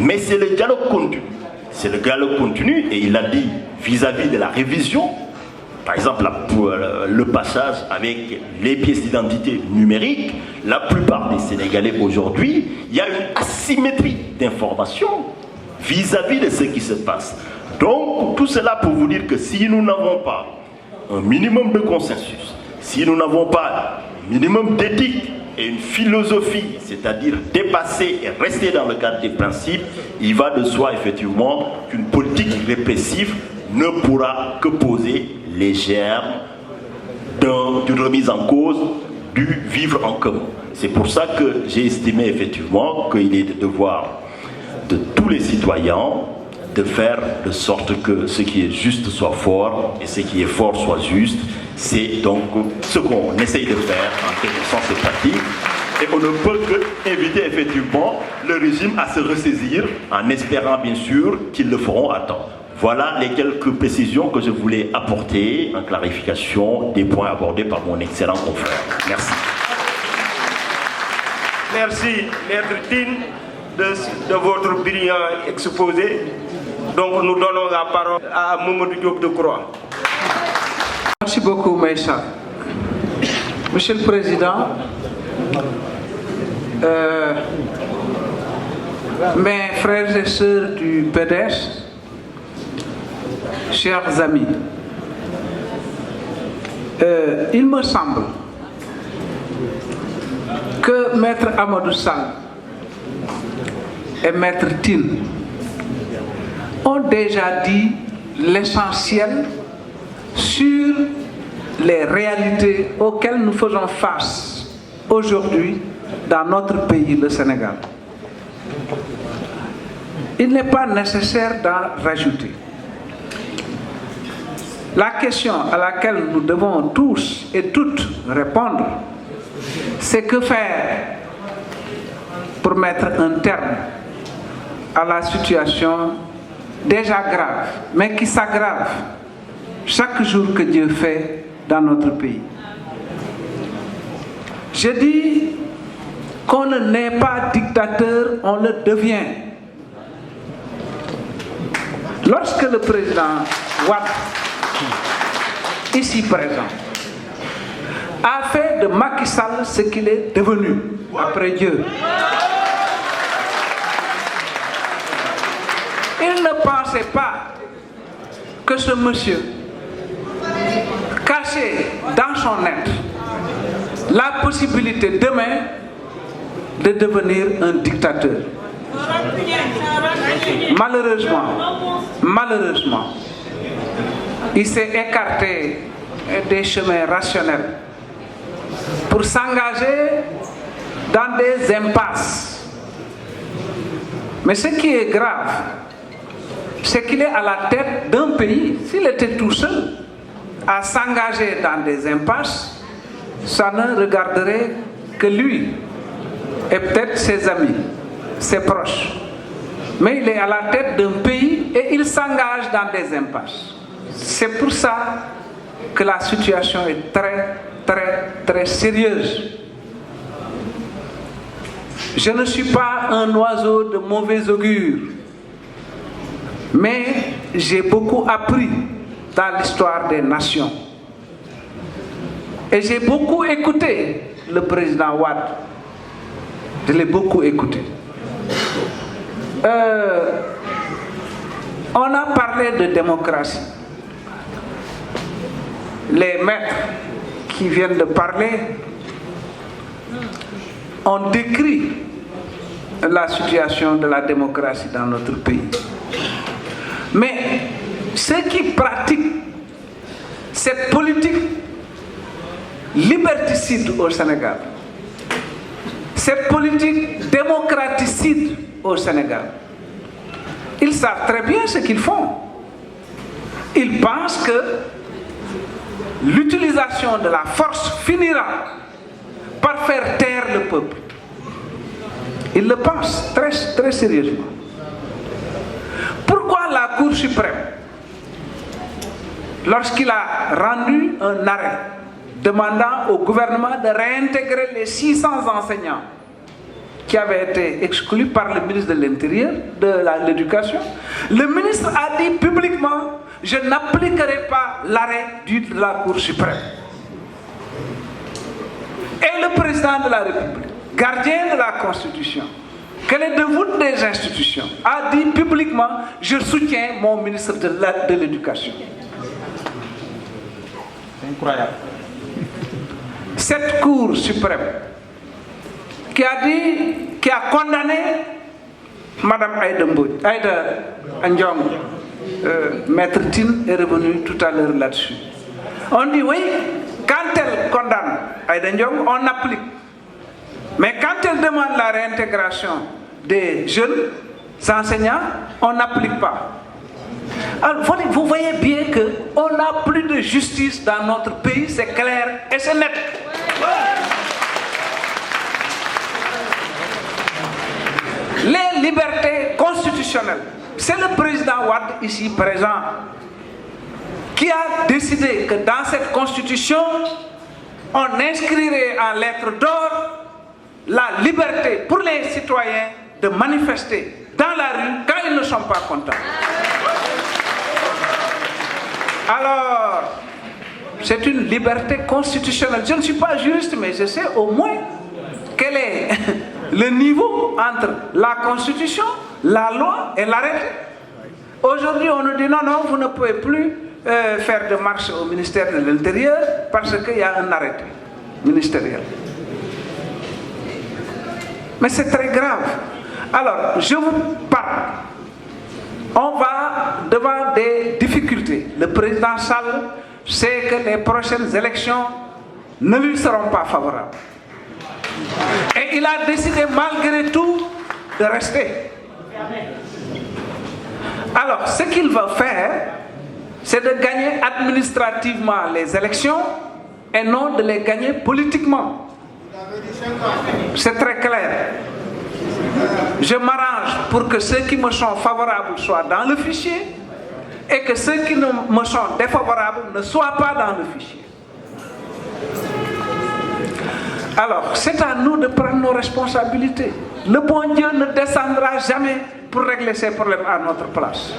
Mais c'est le dialogue continu. C'est le dialogue continu, et il a dit vis-à-vis de la révision, par exemple le passage avec les pièces d'identité numériques, la plupart des Sénégalais aujourd'hui, il y a une asymétrie d'information vis-à-vis de ce qui se passe. Donc, tout cela pour vous dire que si nous n'avons pas un minimum de consensus, si nous n'avons pas un minimum d'éthique et une philosophie, c'est-à-dire dépasser et rester dans le cadre des principes, il va de soi effectivement qu'une politique répressive ne pourra que poser les germes d'une remise en cause du vivre en commun. C'est pour ça que j'ai estimé effectivement qu'il est de devoir de tous les citoyens de faire de sorte que ce qui est juste soit fort et ce qui est fort soit juste. C'est donc ce qu'on essaye de faire en quelque sorte cette pratique. Et on ne peut qu'inviter effectivement le régime à se ressaisir en espérant bien sûr qu'ils le feront à temps. Voilà les quelques précisions que je voulais apporter en clarification des points abordés par mon excellent confrère. Merci. Merci, Maître Tine, de votre brillant exposé. Donc nous donnons la parole à Mamadou Diop Decroix. Merci beaucoup, Maïssa. Monsieur le Président, mes frères et sœurs du PDS, chers amis, il me semble que Maître Amadou Sall et Maître Tine ont déjà dit l'essentiel sur les réalités auxquelles nous faisons face aujourd'hui dans notre pays, le Sénégal. Il n'est pas nécessaire d'en rajouter. La question à laquelle nous devons tous et toutes répondre, c'est que faire pour mettre un terme à la situation déjà grave, mais qui s'aggrave chaque jour que Dieu fait dans notre pays. Je dis qu'on ne n'est pas dictateur, on le devient. Lorsque le président Wade, ici présent, a fait de Macky Sall ce qu'il est devenu après Dieu, il ne pensait pas que ce monsieur, caché dans son être la possibilité demain de devenir un dictateur. Malheureusement, il s'est écarté des chemins rationnels pour s'engager dans des impasses. Mais ce qui est grave, c'est qu'il est à la tête d'un pays. S'il était tout seul à s'engager dans des impasses, ça ne regarderait que lui et peut-être ses amis, ses proches. Mais il est à la tête d'un pays et il s'engage dans des impasses. C'est pour ça que la situation est très sérieuse. Je ne suis pas un oiseau de mauvais augure, mais j'ai beaucoup appris dans l'histoire des nations. Et j'ai beaucoup écouté le président Wade. Je l'ai beaucoup écouté. On a parlé de démocratie. Les maîtres qui viennent de parler ont décrit la situation de la démocratie dans notre pays. Mais ceux qui pratiquent cette politique liberticide au Sénégal, cette politique démocraticide au Sénégal, ils savent très bien ce qu'ils font. Ils pensent que l'utilisation de la force finira par faire taire le peuple. Ils le pensent très sérieusement. Pourquoi la Cour suprême, lorsqu'il a rendu un arrêt demandant au gouvernement de réintégrer les 600 enseignants qui avaient été exclus par le ministre de l'Intérieur, de l'Éducation, le ministre a dit publiquement: je n'appliquerai pas l'arrêt de la Cour suprême. Et le président de la République, gardien de la Constitution, clé de voûte des institutions, a dit publiquement: je soutiens mon ministre de l'Éducation. C'est incroyable. Cette Cour suprême qui a condamné Madame Aïda Ndiong, Maître Tine est revenu tout à l'heure là-dessus. On dit oui, quand elle condamne Aïda Ndiong, on applique. Mais quand elle demande la réintégration des jeunes enseignants, on n'applique pas. Alors, vous voyez bien qu'on n'a plus de justice dans notre pays, c'est clair et c'est net. Les libertés constitutionnelles, c'est le président Wade ici présent qui a décidé que dans cette constitution, on inscrirait en lettres d'or la liberté pour les citoyens de manifester dans la rue quand ils ne sont pas contents. Alors, c'est une liberté constitutionnelle. Je ne suis pas juriste, mais je sais au moins quel est le niveau entre la Constitution, la loi et l'arrêté. Aujourd'hui, on nous dit non, vous ne pouvez plus faire de marche au ministère de l'Intérieur parce qu'il y a un arrêté ministériel. Mais c'est très grave. Alors, je vous parle. On va devant des difficultés. Le président Sall sait que les prochaines élections ne lui seront pas favorables. Et il a décidé malgré tout de rester. Alors, ce qu'il va faire, c'est de gagner administrativement les élections et non de les gagner politiquement. C'est très clair. Je m'arrange pour que ceux qui me sont favorables soient dans le fichier et que ceux qui me sont défavorables ne soient pas dans le fichier. Alors, c'est à nous de prendre nos responsabilités. Le bon Dieu ne descendra jamais pour régler ces problèmes à notre place.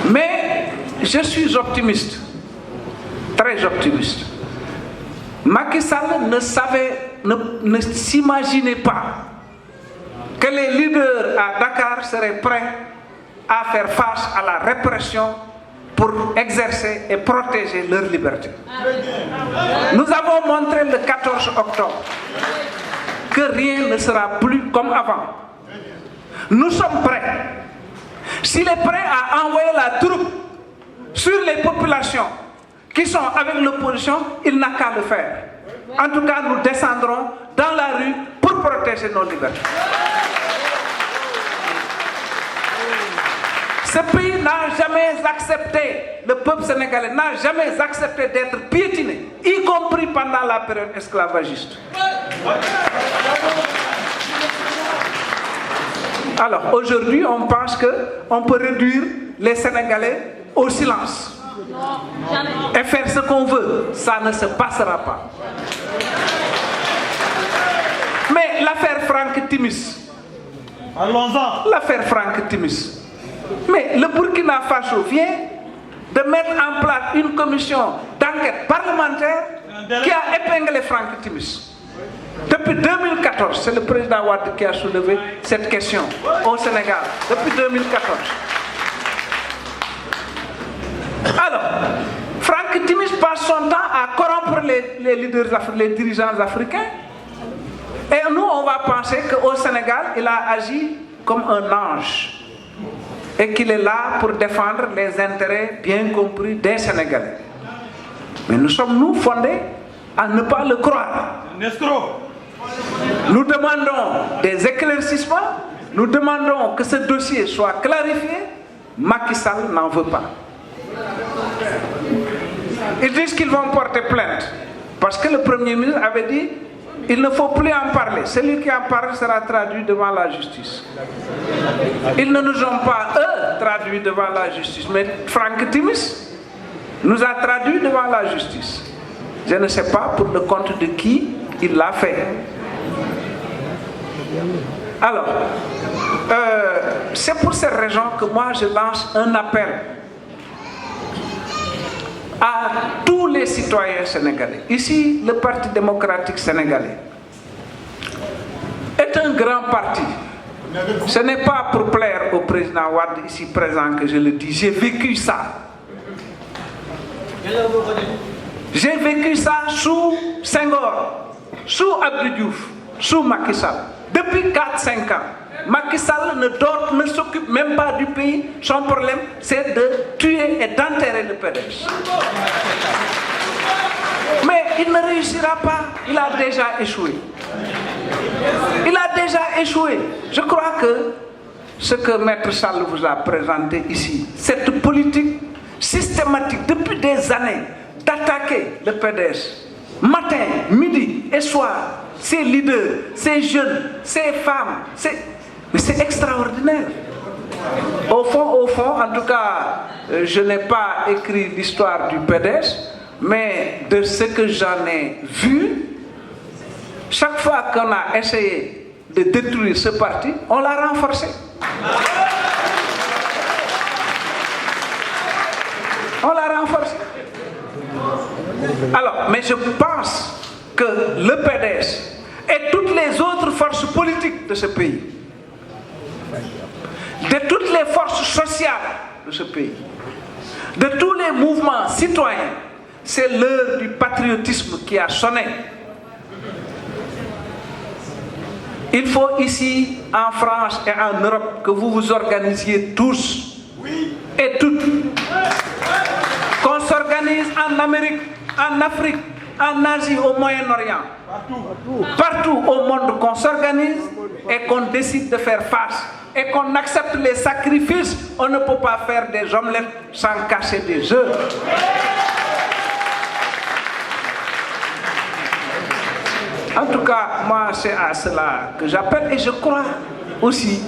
Mais je suis optimiste, très optimiste. Macky Sall ne s'imaginait pas que les leaders à Dakar seraient prêts à faire face à la répression pour exercer et protéger leur liberté. Nous avons montré le 14 octobre que rien ne sera plus comme avant. Nous sommes prêts. S'il est prêt à envoyer la troupe sur les populations qui sont avec l'opposition, il n'a qu'à le faire. En tout cas, nous descendrons dans la rue pour protéger nos libertés. Ce pays n'a jamais accepté, le peuple sénégalais n'a jamais accepté d'être piétiné, y compris pendant la période esclavagiste. Alors aujourd'hui, on pense qu'on peut réduire les Sénégalais au silence et faire ce qu'on veut. Ça ne se passera pas. Mais l'affaire Franck Timis, l'affaire Franck Timis, mais le Burkina Faso vient de mettre en place une commission d'enquête parlementaire qui a épinglé Franck Timis. Depuis 2014, c'est le président Wade qui a soulevé cette question au Sénégal. Depuis 2014. Alors, Franck Timis passe son temps à corrompre les leaders, les dirigeants africains. Et nous, on va penser qu'au Sénégal, il a agi comme un ange. Et qu'il est là pour défendre les intérêts bien compris des Sénégalais. Mais nous sommes, nous, fondés à ne pas le croire. Nous demandons des éclaircissements, nous demandons que ce dossier soit clarifié. Macky Sall n'en veut pas. Ils disent qu'ils vont porter plainte parce que le Premier ministre avait dit il ne faut plus en parler. Celui qui en parle sera traduit devant la justice. Ils ne nous ont pas, eux, traduits devant la justice, mais Franck Timis nous a traduits devant la justice. Je ne sais pas pour le compte de qui il l'a fait. Alors, c'est pour cette raison que moi je lance un appel à tous les citoyens sénégalais. Ici, le Parti démocratique sénégalais est un grand parti. Ce n'est pas pour plaire au président Wade ici présent que je le dis. J'ai vécu ça. J'ai vécu ça sous Senghor, sous Abdou Diouf, sous Macky Sall. Depuis 4-5 ans. Macky Sall ne s'occupe même pas du pays. Son problème, c'est de tuer et d'enterrer le PDS. Mais il ne réussira pas. Il a déjà échoué. Il a déjà échoué. Je crois que ce que Maître Sall vous a présenté ici, cette politique systématique depuis des années d'attaquer le PDS, matin, midi et soir, ces leaders, ces jeunes, ces femmes, mais c'est extraordinaire. Au fond, en tout cas, je n'ai pas écrit l'histoire du PDS, mais de ce que j'en ai vu, chaque fois qu'on a essayé de détruire ce parti, on l'a renforcé. On l'a renforcé. Alors, mais je pense que le PDS et toutes les autres forces politiques de ce pays, de toutes les forces sociales de ce pays, de tous les mouvements citoyens, c'est l'heure du patriotisme qui a sonné. Il faut ici, en France et en Europe, que vous vous organisiez tous et toutes. Qu'on s'organise en Amérique, en Afrique, en Asie, au Moyen-Orient. Partout au monde, qu'on s'organise et qu'on décide de faire face. Et qu'on accepte les sacrifices. On ne peut pas faire des omelettes sans casser des œufs. En tout cas, moi, c'est à cela que j'appelle et je crois aussi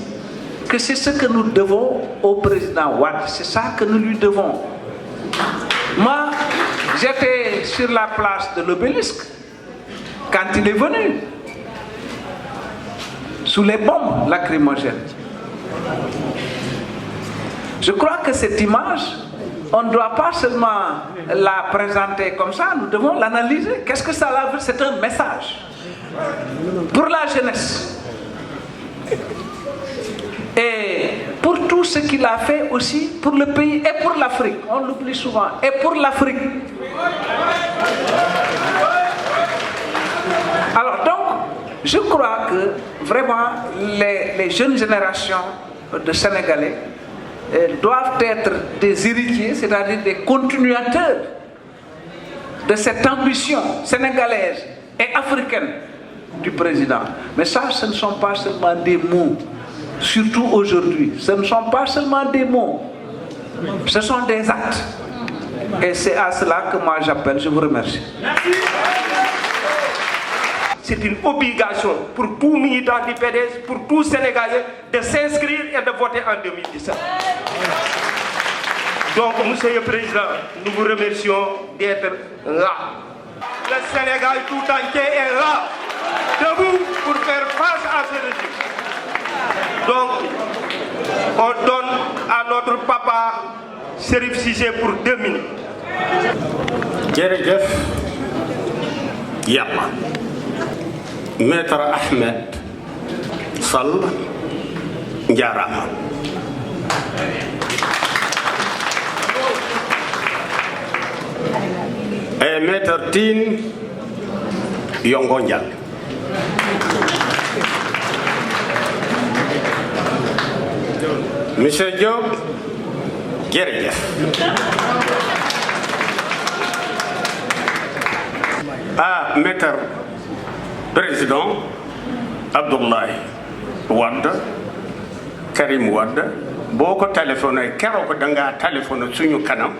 que c'est ce que nous devons au président Wade. C'est ça que nous lui devons. Moi, j'étais sur la place de l'Obélisque quand il est venu, sous les bombes lacrymogènes. Je crois que cette image, on ne doit pas seulement la présenter comme ça, nous devons l'analyser. Qu'est-ce que ça veut dire? C'est un message pour la jeunesse et pour tout ce qu'il a fait aussi pour le pays et pour l'Afrique. On l'oublie souvent. Et pour l'Afrique. Alors donc, je crois que vraiment les jeunes générations de Sénégalais doivent être des héritiers, c'est-à-dire des continuateurs de cette ambition sénégalaise et africaine du président. Mais ça, ce ne sont pas seulement des mots, surtout aujourd'hui. Ce ne sont pas seulement des mots, ce sont des actes. Et c'est à cela que moi j'appelle. Je vous remercie. C'est une obligation pour tout militant du PDS, pour tout Sénégalais, de s'inscrire et de voter en 2017. Donc, Monsieur le Président, nous vous remercions d'être là. Le Sénégal tout entier est là, debout pour faire face à ce régime. Donc, on donne à notre papa Chérif Cissé pour 2 minutes. Jërëjëf Yàlla. Maître Ahmed Sall njaaraama. Et Maître Tine Yongo Njal. Monsieur Diop jërëjëf. Maître Président Abdoulaye Wade, Karim Wade, boo ko téléphoné keroog da ngaa téléphoné suñu kanam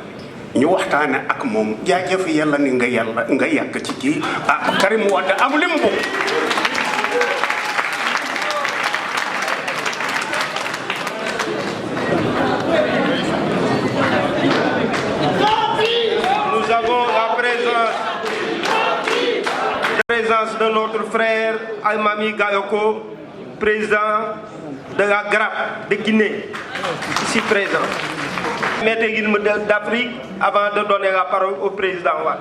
ñu waxtaane ak moom jaajëf yàlla ni nga yàgg ci kii Karim Wade am li mu bëgg. Nous avons la présence de notre frère Almami Gayoko, président de la GRAP de Guinée, ici présent. Mettez d'Afrique avant de donner la parole au président Wade.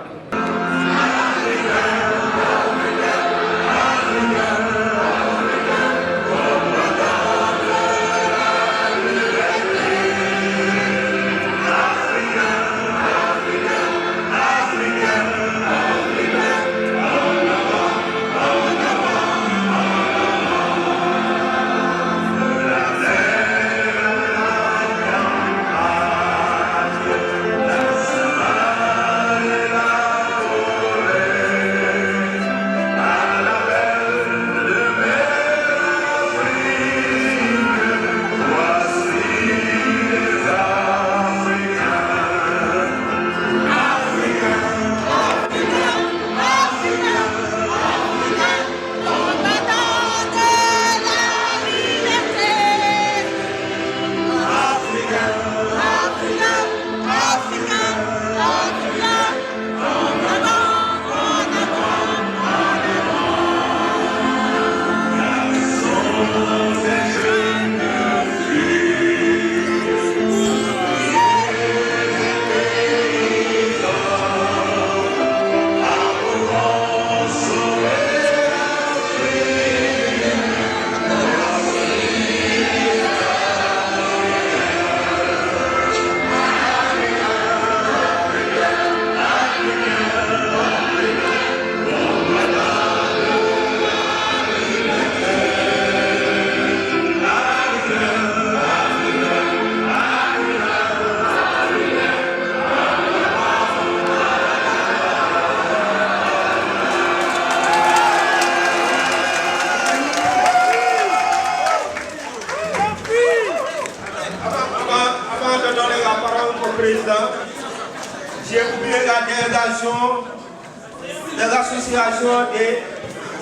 de l'association des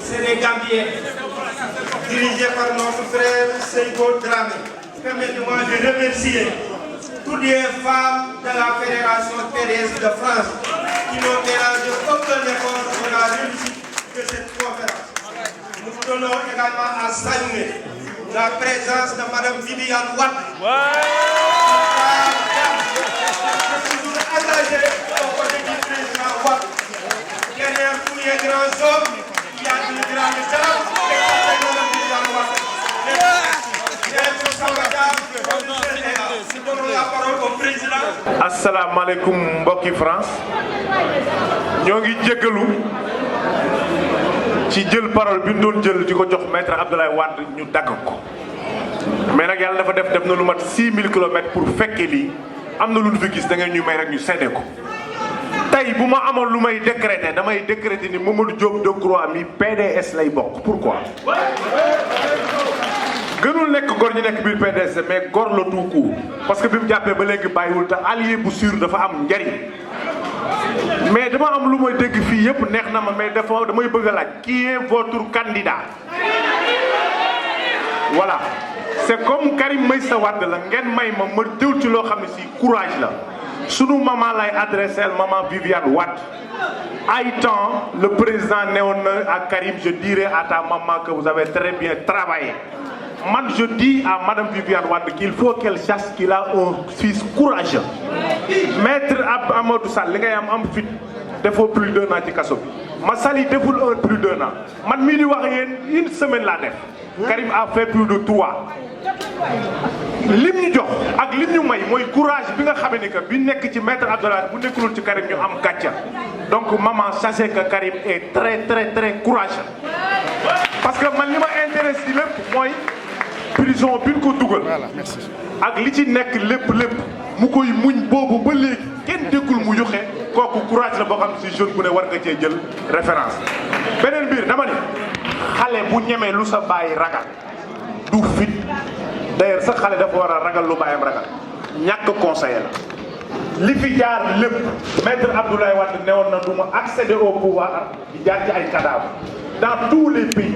Sénégambiens, dirigée par notre frère Seygo Dramé. Permettez-moi de remercier toutes les femmes de la Fédération terrestre de France qui n'ont mélangé aucun effort pour la réussite de cette conférence. Nous tenons également à saluer la présence de Mme Viviane Wade, toujours engagée au côté du président Wade. Derrière tous les grands hommes, il y a une grande dame et Mme Viviane Wade. Nous donnons la parole au président. Assalamu alaikum mbokki France ñoo ngi jéggalu ci jël parole bi ñu doon jël di ko jox maître Abdoulaye Wade ñu dagg ko mais nag yàlla dafa def na lu mat 6000 kilomètres pour fekke lii am na lu ñu fi gis da ngeen ñu may rek ñu seede ko tey bu ma amoon lu may décréter damay décréter ni Mamadou Diop Decroix mi PDS lay bokk pourquoi gënul nekk gor ñi nekk biir PDS mais gor la tout court parce que bi mu jàppee ba léegi bàyyiwul te allié bu sûr dafa am njariñ mais dama am lu may dégg fii yëpp neex na ma mais damay bëgg a laaj qui est votre candidat voilà c'est comme Karim Meïssa Wade la ngeen may ma jël ci loo xam ne si courage la sunu maman lay adressé maman Viviane Wade ay temps le président néewoon na à Karim je dirai à ta maman que vous avez très bien travaillé. Man, je dis à Madame Viviane Wade qu'il faut qu'elle sache qu'il a un fils courageux. Maître Amadou Sall, li ngay am fit defoo plus d'1 an ci kaso bi. Massaly deful plus d'1 an. Man mii di wax yéen 1 semaine laa def. Karim a fait plus de 3. lim ñu jox ak lim ñu may mooy courage bi nga xamee ni que bi nekk ci maître Abdoulaye bu nekkulul ci Karim ñu am gàcca. Donc maman sachez que Karim est très courageux. Parce que man li ma intéresse ci lépp mooy. prison bi ñu ko dugal ak li ci nekk lépp mu koy muñ boobu ba léegi kenn déggul mu yuxe kooku courage la boo xam si jeune bu ne war nga cee jël référence beneen biir dama ni xale bu ñemee lu sa bàyyi ragal du fit d'ailleurs sax xale dafa war a ragal lu bàyyam ragal ñàkk conseiller la li fi jaar lépp maître Abdoulaye Wade newoon na du ma accéder au pouvoir di jaar ci ay cadavre dans tous les pays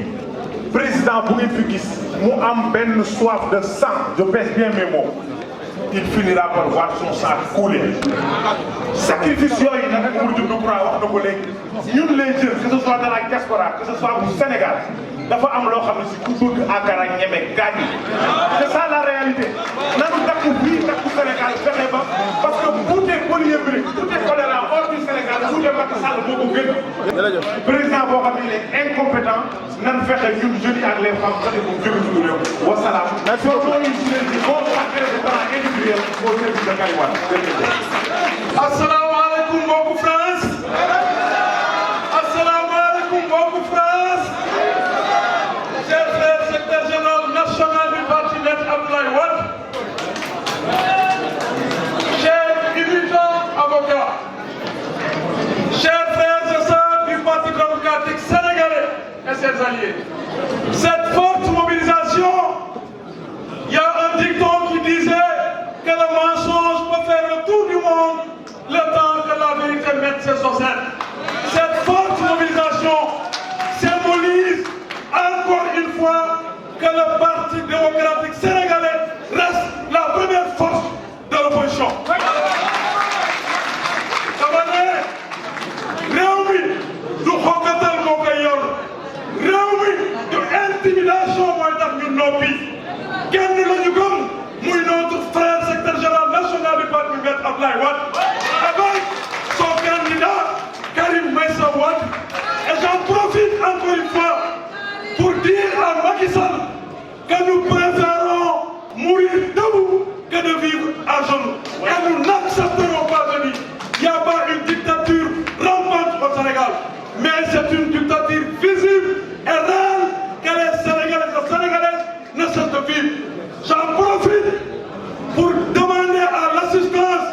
président bu ngeen fi gis mu am benn soif de sang je pèse bien mes mots il finira par voir son sang couler sacrifice yooyu nag Mamadou Decroix wax na ko léegi ñun les jeunes que ce soit dans la diaspora que ce soit au Sénégal dafa am loo xam ne si ku bëgg akara ñeme gaañ c'est ça la réalité nanu takku fii takku Sénégal fexe ba parce que tout est polyédrique tout est tolérant hors du Sénégal tout est Macky Sall moo ko gën président boo xam ne il est incompétent nan fexe ñun jeunes yi ak les femmes fexe bu jóge suñu réew wasalaam bon partenaire de talent individuel au service de Karim Wade. Asalaamaaleykum mbokku France. Asalaamaaleykum mbokku France. Cher frère secrétaire général national du parti Maître Abdoulaye Wade. Chers militants avocats. Chers frères et sœurs du Parti démocratique sénégalais et ses alliés. Cette forte mobilisation, il y a un dicton qui disait que le mensonge peut faire le tour du monde le temps que la vérité mette ses chaussettes. Cette forte mobilisation symbolise encore une fois que le Parti démocratique sénégalais reste la première force de l'opposition. dama ne réew mi du xokkatal moo koy yor réew mi du intimidation mooy tax ñu noppi kenn la ñu gëm muy notre frère secrétaire général national du parti Maître Abdoulaye Wade avec son candidat Karim Meïssa Wade. Et j'en profite encore une fois pour dire à Macky Sall que nous préférons mourir debout que de vivre à genoux. Et nous n'accepterons pas de dire qu'il n'y a pas une dictature rampante au Sénégal, mais c'est une dictature visible et réelle que les Sénégalais et Sénégalaises ne cessent de vivre. J'en profite pour demander à l'assistance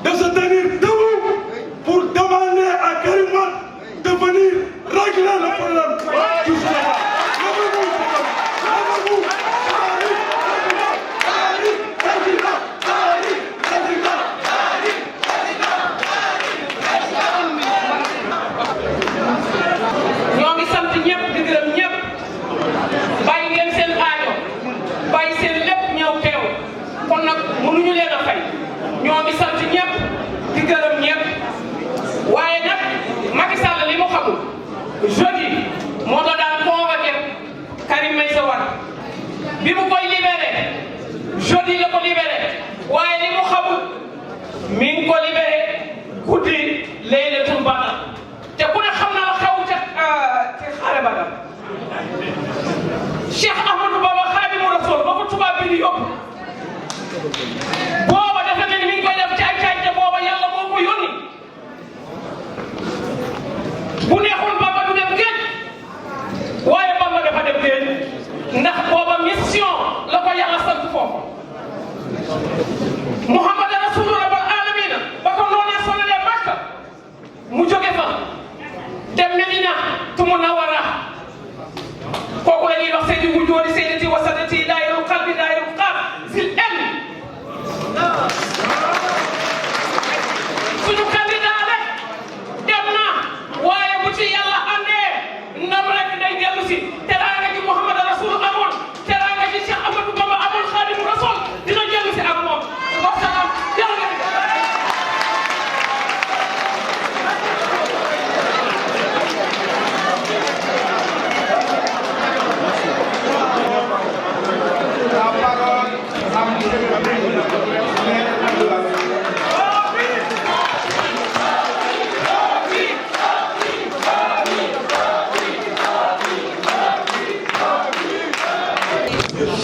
de se tenir debout pour demander à Karim Wade de venir régler le problème du Sénégal.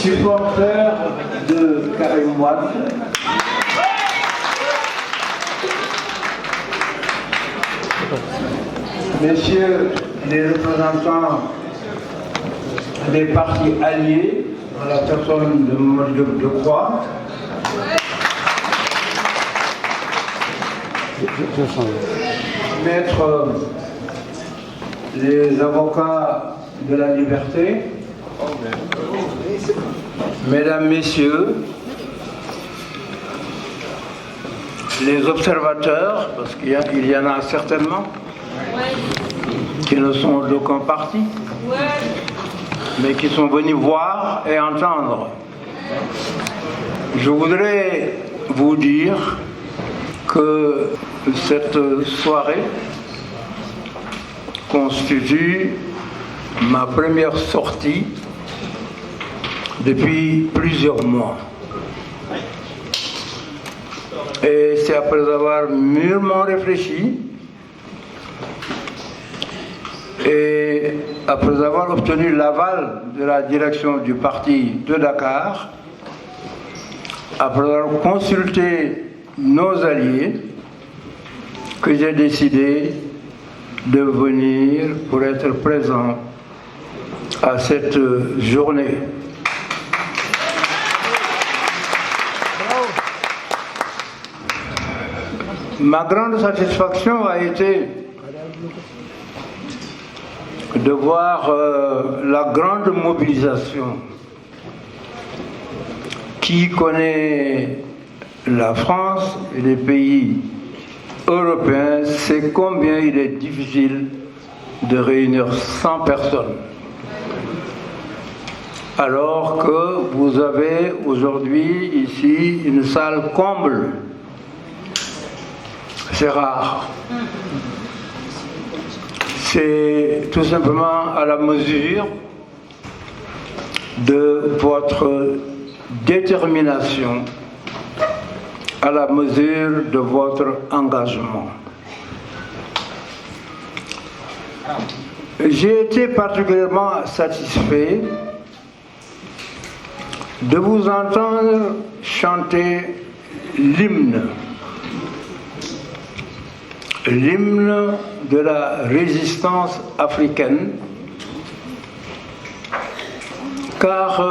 supporters de Karim Wade, messieurs les représentants des partis alliés, dans la personne de Mamadou Decroix, maîtres, les avocats de la liberté, mesdames, messieurs, les observateurs, parce qu'il y en a certainement, qui ne sont d'aucun parti, mais qui sont venus voir et entendre. Je voudrais vous dire que cette soirée constitue ma première sortie depuis plusieurs mois. Et c'est après avoir mûrement réfléchi et après avoir obtenu l'aval de la direction du parti de Dakar, après avoir consulté nos alliés, que j'ai décidé de venir pour être présent à cette journée. Ma grande satisfaction a été de voir la grande mobilisation qui connaît la France et les pays européens, c'est combien il est difficile de réunir 100 personnes. Alors que vous avez aujourd'hui ici une salle comble. C'est rare. C'est tout simplement à la mesure de votre détermination, à la mesure de votre engagement. J'ai été particulièrement satisfait de vous entendre chanter l'hymne de la résistance africaine, car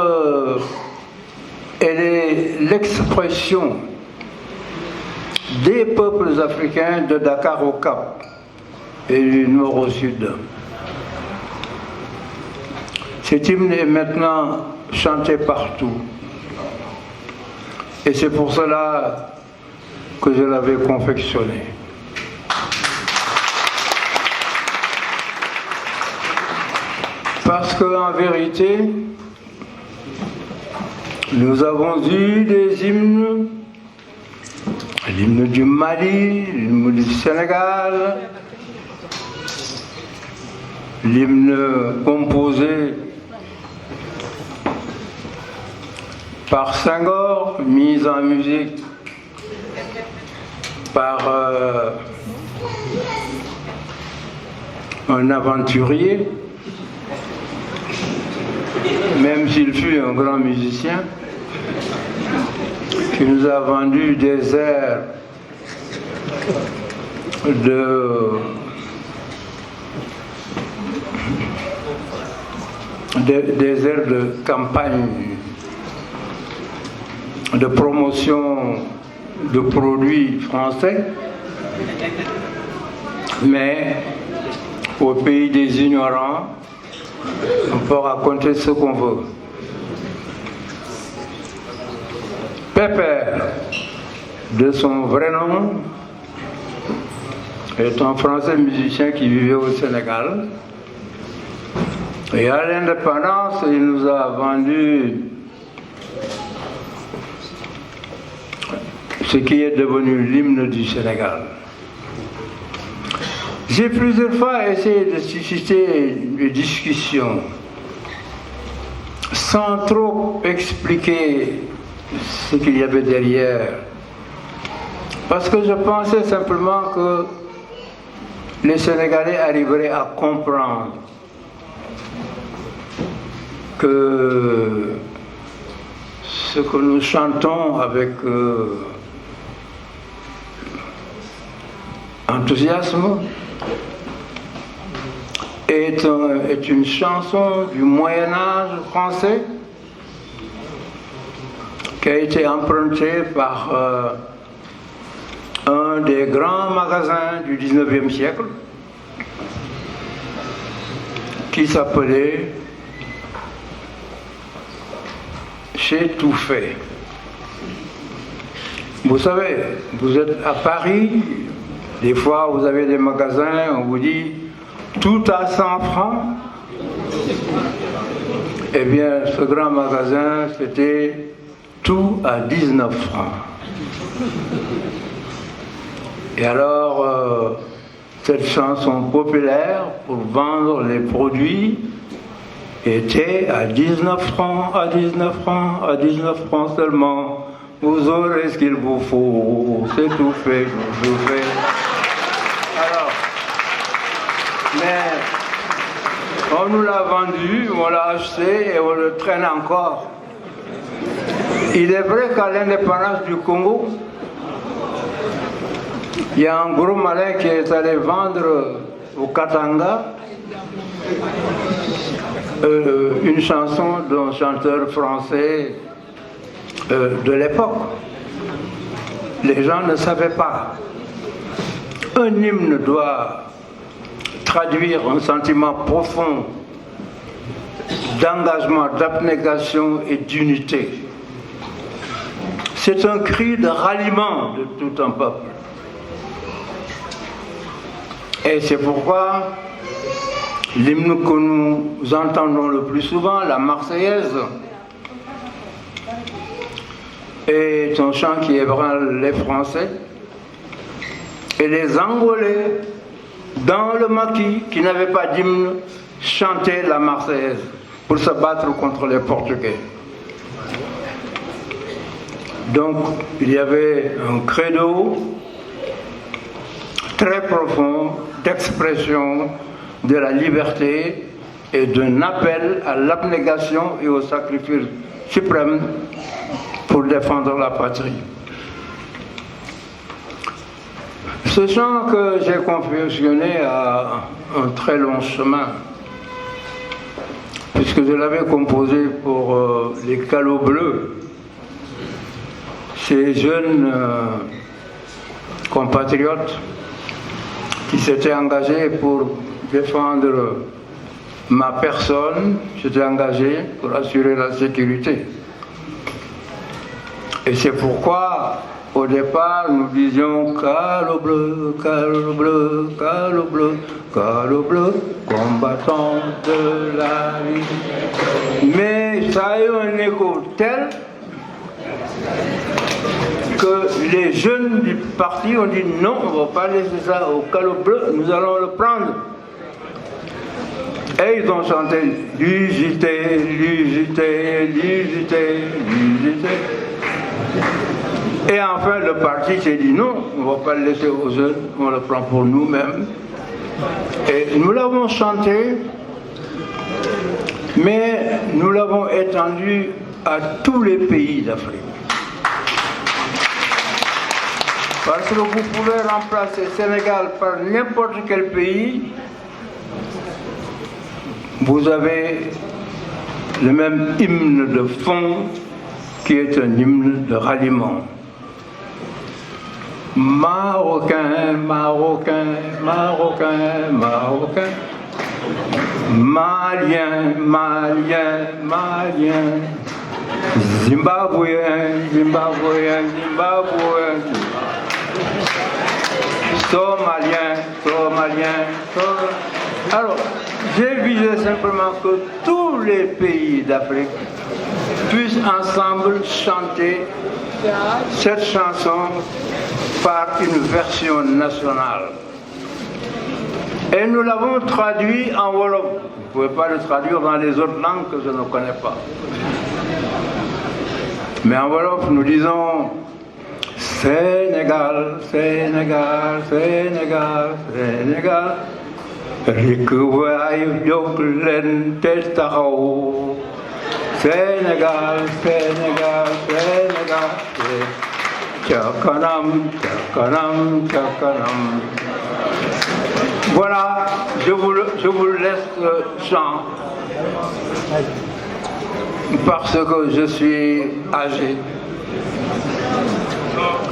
elle est l'expression des peuples africains de Dakar au Cap et du nord au sud. Cet hymne est maintenant chanté partout. Et c'est pour cela que je l'avais confectionné. Parce qu'en vérité, nous avons eu des hymnes, l'hymne du Mali, l'hymne du Sénégal, l'hymne composé par Senghor, mis en musique par un aventurier, même s'il fut un grand musicien, qui nous a vendu des airs des airs de campagne, de promotion de produits français, mais au pays des ignorants, on peut raconter ce qu'on veut. Pépère, de son vrai nom, est un Français musicien qui vivait au Sénégal. Et à l'indépendance, il nous a vendu ce qui est devenu l'hymne du Sénégal. J'ai plusieurs fois essayé de susciter des discussions sans trop expliquer ce qu'il y avait derrière. Parce que je pensais simplement que les Sénégalais arriveraient à comprendre que ce que nous chantons avec enthousiasme est une chanson du Moyen-Âge français qui a été empruntée par un des grands magasins du 19e siècle qui s'appelait Chez Tout Fait. Vous savez, vous êtes à Paris, des fois vous avez des magasins, on vous dit tout à 100 francs. Eh bien, ce grand magasin, c'était tout à 19 francs. Et alors, cette chanson populaire pour vendre les produits était à 19 francs, à 19 francs, à 19 francs seulement. Vous aurez ce qu'il vous faut, c'est tout fait, tout fait. Alors, mais on nous l'a vendu, on l'a acheté et on le traîne encore. Il est vrai qu'à l'indépendance du Congo, il y a un gros malin qui est allé vendre au Katanga une chanson d'un chanteur français de l'époque. Les gens ne savaient pas. Un hymne doit traduire un sentiment profond d'engagement, d'abnégation et d'unité. C'est un cri de ralliement de tout un peuple. Et c'est pourquoi l'hymne que nous entendons le plus souvent, la Marseillaise, est un chant qui ébranle les Français et les Angolais dans le maquis qui n'avaient pas d'hymne chantaient la Marseillaise pour se battre contre les Portugais. Donc il y avait un credo très profond d'expression de la liberté et d'un appel à l'abnégation et au sacrifice suprême pour défendre la patrie. Ce chant que j'ai confectionné a un très long chemin, puisque je l'avais composé pour les Calots Bleus, ces jeunes compatriotes qui s'étaient engagés pour défendre ma personne, j'étais engagé pour assurer la sécurité. Et c'est pourquoi, au départ, nous disions Calots Bleus, Calots Bleus, Calots Bleus, Calots Bleus, combattants de la vie. Mais ça a eu un écho tel que les jeunes du parti ont dit non, on ne va pas laisser ça au Calots Bleus, nous allons le prendre. Et ils ont chanté l'unité, l'unité, l'unité, l'unité. Et enfin le parti s'est dit non, on ne va pas le laisser aux jeunes, on le prend pour nous-mêmes. Et nous l'avons chanté, mais nous l'avons étendu à tous les pays d'Afrique. Parce que vous pouvez remplacer Sénégal par n'importe quel pays, vous avez le même hymne de fond qui est un hymne de ralliement. Marocain, Marocain, Marocain, Marocain, Malien, Malien, Malien, Zimbabwéen, Zimbabwéen, Zimbabwéen, Somalien, Somalien, Somalien. Alors, j'ai visé simplement que tous les pays d'Afrique puissent ensemble chanter cette chanson par une version nationale. Et nous l'avons traduit en Wolof. Vous ne pouvez pas le traduire dans les autres langues que je ne connais pas. Mais en Wolof, nous disons Sénégal, Sénégal, Sénégal, Sénégal. Rikouaï Yoklen Testao, Sénégal, Sénégal, Sénégal, Tchakanam, Tchakanam, Tchakanam. Voilà, je vous laisse le chant parce que je suis âgé.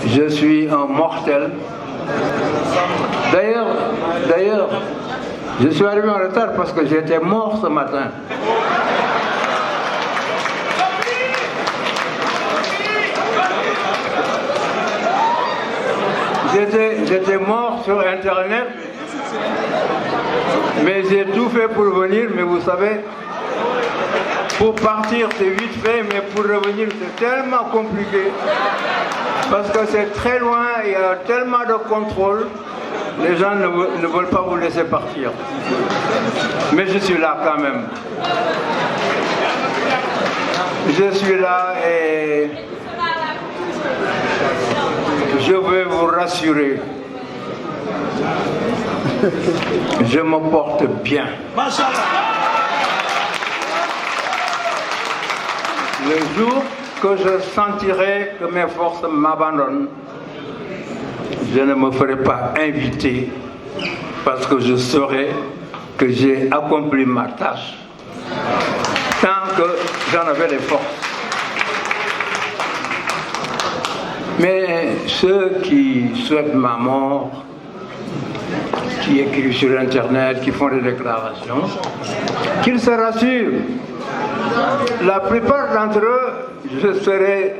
Je suis un mortel. D'ailleurs, je suis arrivé en retard parce que j'étais mort ce matin. J'étais mort sur Internet, mais j'ai tout fait pour venir, mais vous savez, pour partir c'est vite fait, mais pour revenir c'est tellement compliqué, parce que c'est très loin, il y a tellement de contrôle, les gens ne veulent pas vous laisser partir. Mais je suis là quand même. Je suis là et je vais vous rassurer. Je me porte bien. Le jour que je sentirai que mes forces m'abandonnent, je ne me ferai pas inviter parce que je saurai que j'ai accompli ma tâche tant que j'en avais les forces. Mais ceux qui souhaitent ma mort, qui écrivent sur Internet, qui font des déclarations, qu'ils se rassurent. La plupart d'entre eux, je serai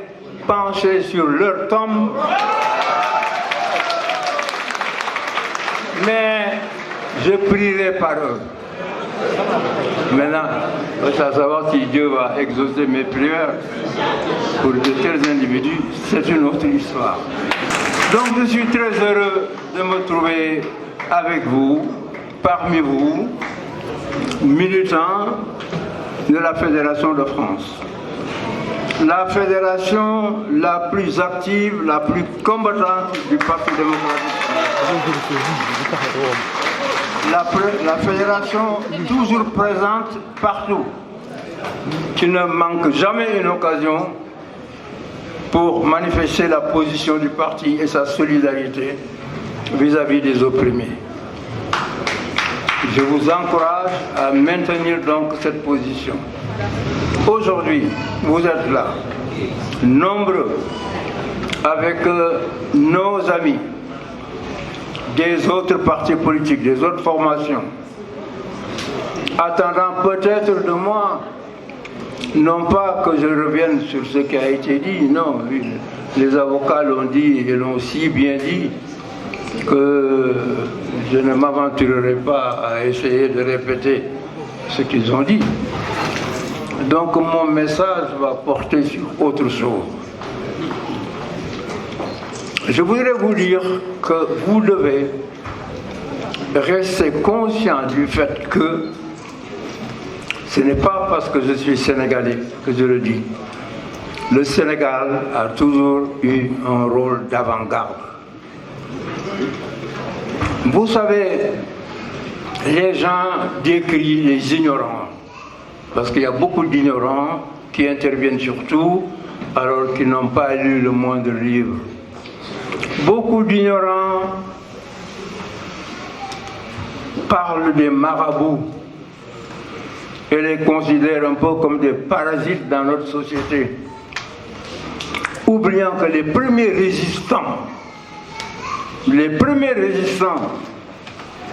penché sur leur tombe. Mais je prierai par eux. Maintenant, il faut savoir si Dieu va exaucer mes prières pour de tels individus, c'est une autre histoire. Donc je suis très heureux de me trouver avec vous, parmi vous, militants de la Fédération de France. La fédération la plus active, la plus combattante du Parti démocratique. La fédération toujours présente partout, qui ne manque jamais une occasion pour manifester la position du parti et sa solidarité vis-à-vis des opprimés. Je vous encourage à maintenir donc cette position. Aujourd'hui, vous êtes là, nombreux, avec nos amis des autres partis politiques, des autres formations, attendant peut-être de moi, non pas que je revienne sur ce qui a été dit, non, les avocats l'ont dit et l'ont si bien dit que je ne m'aventurerai pas à essayer de répéter ce qu'ils ont dit. Donc mon message va porter sur autre chose. Je voudrais vous dire que vous devez rester conscient du fait que ce n'est pas parce que je suis sénégalais que je le dis. Le Sénégal a toujours eu un rôle d'avant-garde. Vous savez, les gens décrient les ignorants, parce qu'il y a beaucoup d'ignorants qui interviennent sur tout alors qu'ils n'ont pas lu le moindre livre. Beaucoup d'ignorants parlent des marabouts et les considèrent un peu comme des parasites dans notre société, oubliant que les premiers résistants,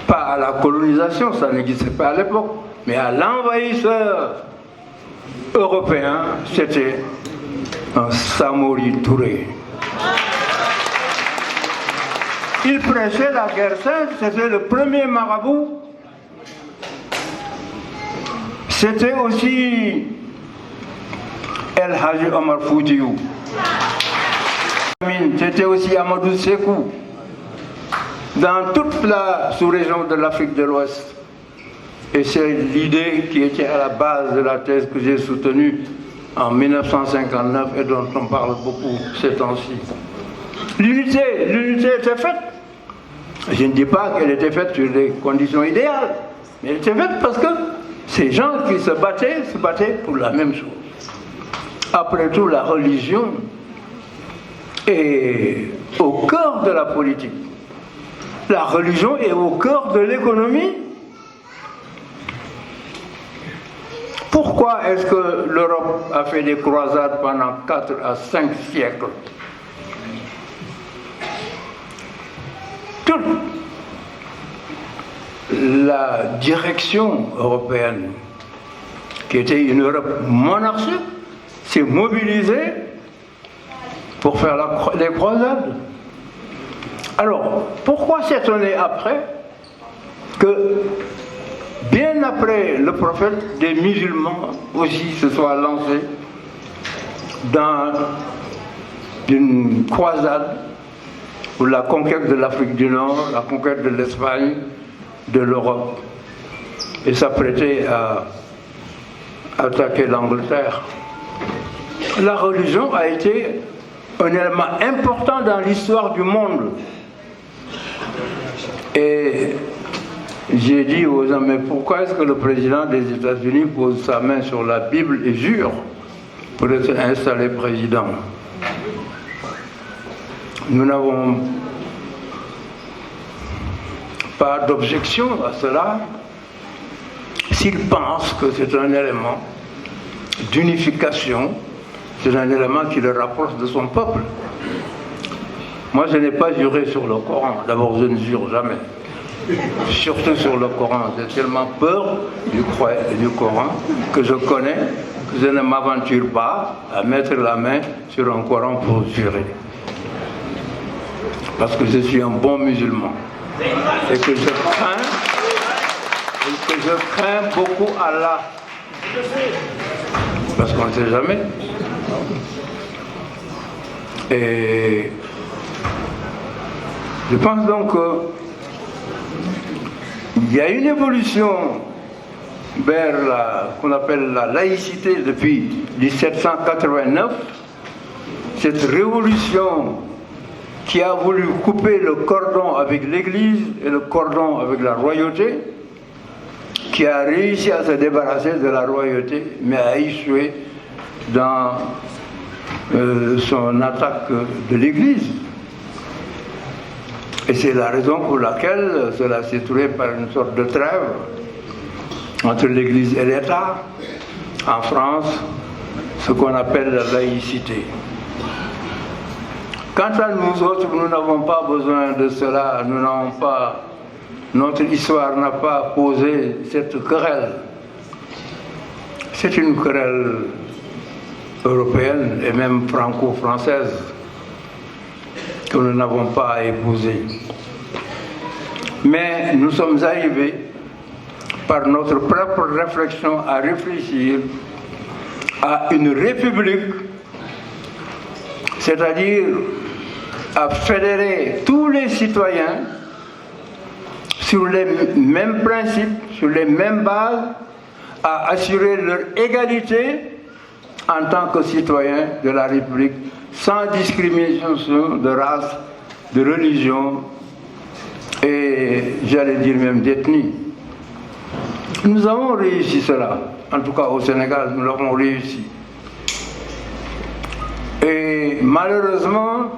pas à la colonisation, ça n'existait pas à l'époque, mais à l'envahisseur européen, c'était un Samori Touré. Il prêchait la guerre sainte, c'était le premier marabout. C'était aussi El Haji Omar Foutiyou. C'était aussi Amadou Sékou. Dans toute la sous-région de l'Afrique de l'Ouest. Et c'est l'idée qui était à la base de la thèse que j'ai soutenue en 1959 et dont on parle beaucoup ces temps-ci. L'unité était faite. Je ne dis pas qu'elle était faite sur des conditions idéales, mais elle était faite parce que ces gens qui se battaient pour la même chose. Après tout, la religion est au cœur de la politique. La religion est au cœur de l'économie. Pourquoi est-ce que l'Europe a fait des croisades pendant 4 à 5 siècles? Toute la direction européenne, qui était une Europe monarchique, s'est mobilisée pour faire les croisades. Alors, pourquoi s'étonner après que, bien après le prophète, des musulmans aussi se soient lancés dans une croisade pour la conquête de l'Afrique du Nord, la conquête de l'Espagne, de l'Europe, et s'apprêtaient à attaquer l'Angleterre? La religion a été un élément important dans l'histoire du monde. Et j'ai dit aux gens, mais pourquoi est-ce que le président des États-Unis pose sa main sur la Bible et jure pour être installé président? Nous n'avons pas d'objection à cela s'il pense que c'est un élément d'unification, c'est un élément qui le rapproche de son peuple. Moi, je n'ai pas juré sur le Coran. D'abord, je ne jure jamais. Surtout sur le Coran. J'ai tellement peur du Coran que je connais que je ne m'aventure pas à mettre la main sur un Coran pour jurer. Parce que je suis un bon musulman. Et que je crains beaucoup Allah. Parce qu'on ne sait jamais. Et je pense donc qu'il y a une évolution vers qu'on appelle la laïcité depuis 1789. Cette révolution qui a voulu couper le cordon avec l'Église et le cordon avec la royauté, qui a réussi à se débarrasser de la royauté, mais a échoué dans son attaque de l'Église. Et c'est la raison pour laquelle cela s'est trouvé par une sorte de trêve entre l'Église et l'État. En France, ce qu'on appelle la laïcité. Quant à nous autres, nous n'avons pas besoin de cela. Notre histoire n'a pas posé cette querelle. C'est une querelle européenne et même franco-française que nous n'avons pas à épouser. Mais nous sommes arrivés, par notre propre réflexion, à réfléchir à une république, c'est-à-dire à fédérer tous les citoyens sur les mêmes principes, sur les mêmes bases, à assurer leur égalité en tant que citoyens de la République, sans discrimination de race, de religion et, j'allais dire même, d'ethnie. Nous avons réussi cela, en tout cas au Sénégal, nous l'avons réussi. Et malheureusement,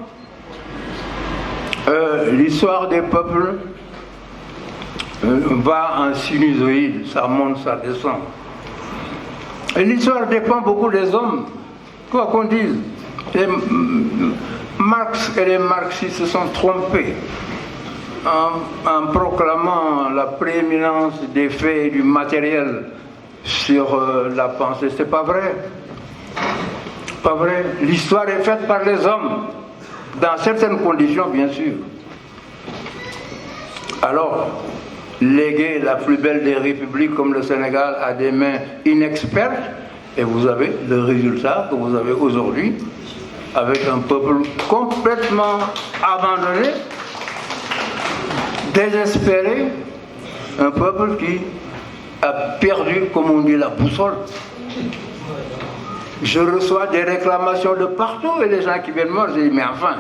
l'histoire des peuples va en sinusoïde, ça monte, ça descend. Et l'histoire dépend beaucoup des hommes, quoi qu'on dise. Marx et les marxistes se sont trompés en proclamant la prééminence des faits et du matériel sur la pensée. C'est pas vrai. Pas vrai. L'histoire est faite par les hommes, dans certaines conditions, bien sûr. Alors, léguer la plus belle des républiques comme le Sénégal à des mains inexpertes, et vous avez le résultat que vous avez aujourd'hui, avec un peuple complètement abandonné, désespéré, un peuple qui a perdu, comme on dit, la boussole. Je reçois des réclamations de partout et les gens qui viennent me dire, je dis, mais enfin,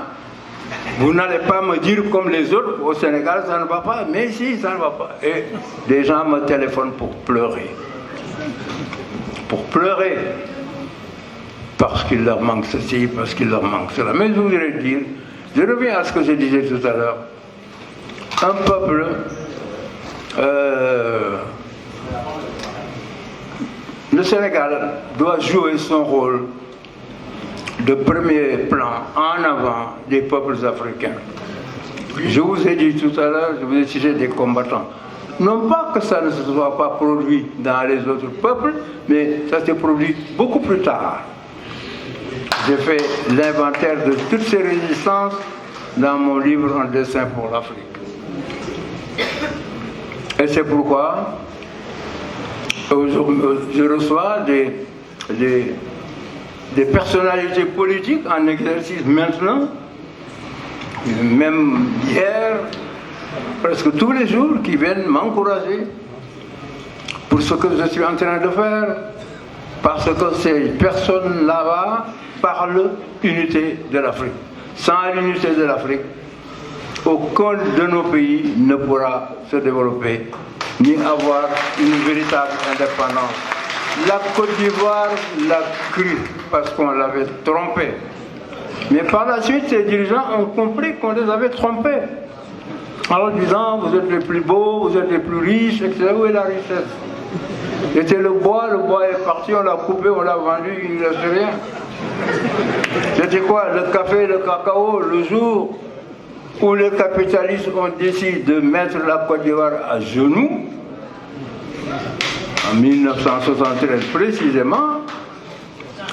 vous n'allez pas me dire comme les autres, au Sénégal ça ne va pas, mais si, ça ne va pas. Et des gens me téléphonent pour pleurer. pour pleurer parce qu'il leur manque ceci, parce qu'il leur manque cela. Mais je voudrais dire, je reviens à ce que je disais tout à l'heure, un peuple le Sénégal doit jouer son rôle de premier plan en avant des peuples africains. Je vous ai dit tout à l'heure, je vous ai cité des combattants. Non pas que ça ne se soit pas produit dans les autres peuples, mais ça s'est produit beaucoup plus tard. J'ai fait l'inventaire de toutes ces résistances dans mon livre Un dessein pour l'Afrique. Et c'est pourquoi je reçois des personnalités politiques en exercice maintenant, même hier, presque tous les jours, qui viennent m'encourager pour ce que je suis en train de faire, parce que ces personnes là-bas parlent d'unité de l'Afrique. Sans l'unité de l'Afrique, aucun de nos pays ne pourra se développer ni avoir une véritable indépendance. La Côte d'Ivoire l'a cru parce qu'on l'avait trompé. Mais par la suite, ces dirigeants ont compris qu'on les avait trompés. En disant, vous êtes les plus beaux, vous êtes les plus riches, etc. Où est la richesse? C'était le bois est parti, on l'a coupé, on l'a vendu, il ne reste rien. C'était quoi? Le café, le cacao, le jour où les capitalistes ont décidé de mettre la Côte d'Ivoire à genoux, en 1973 précisément,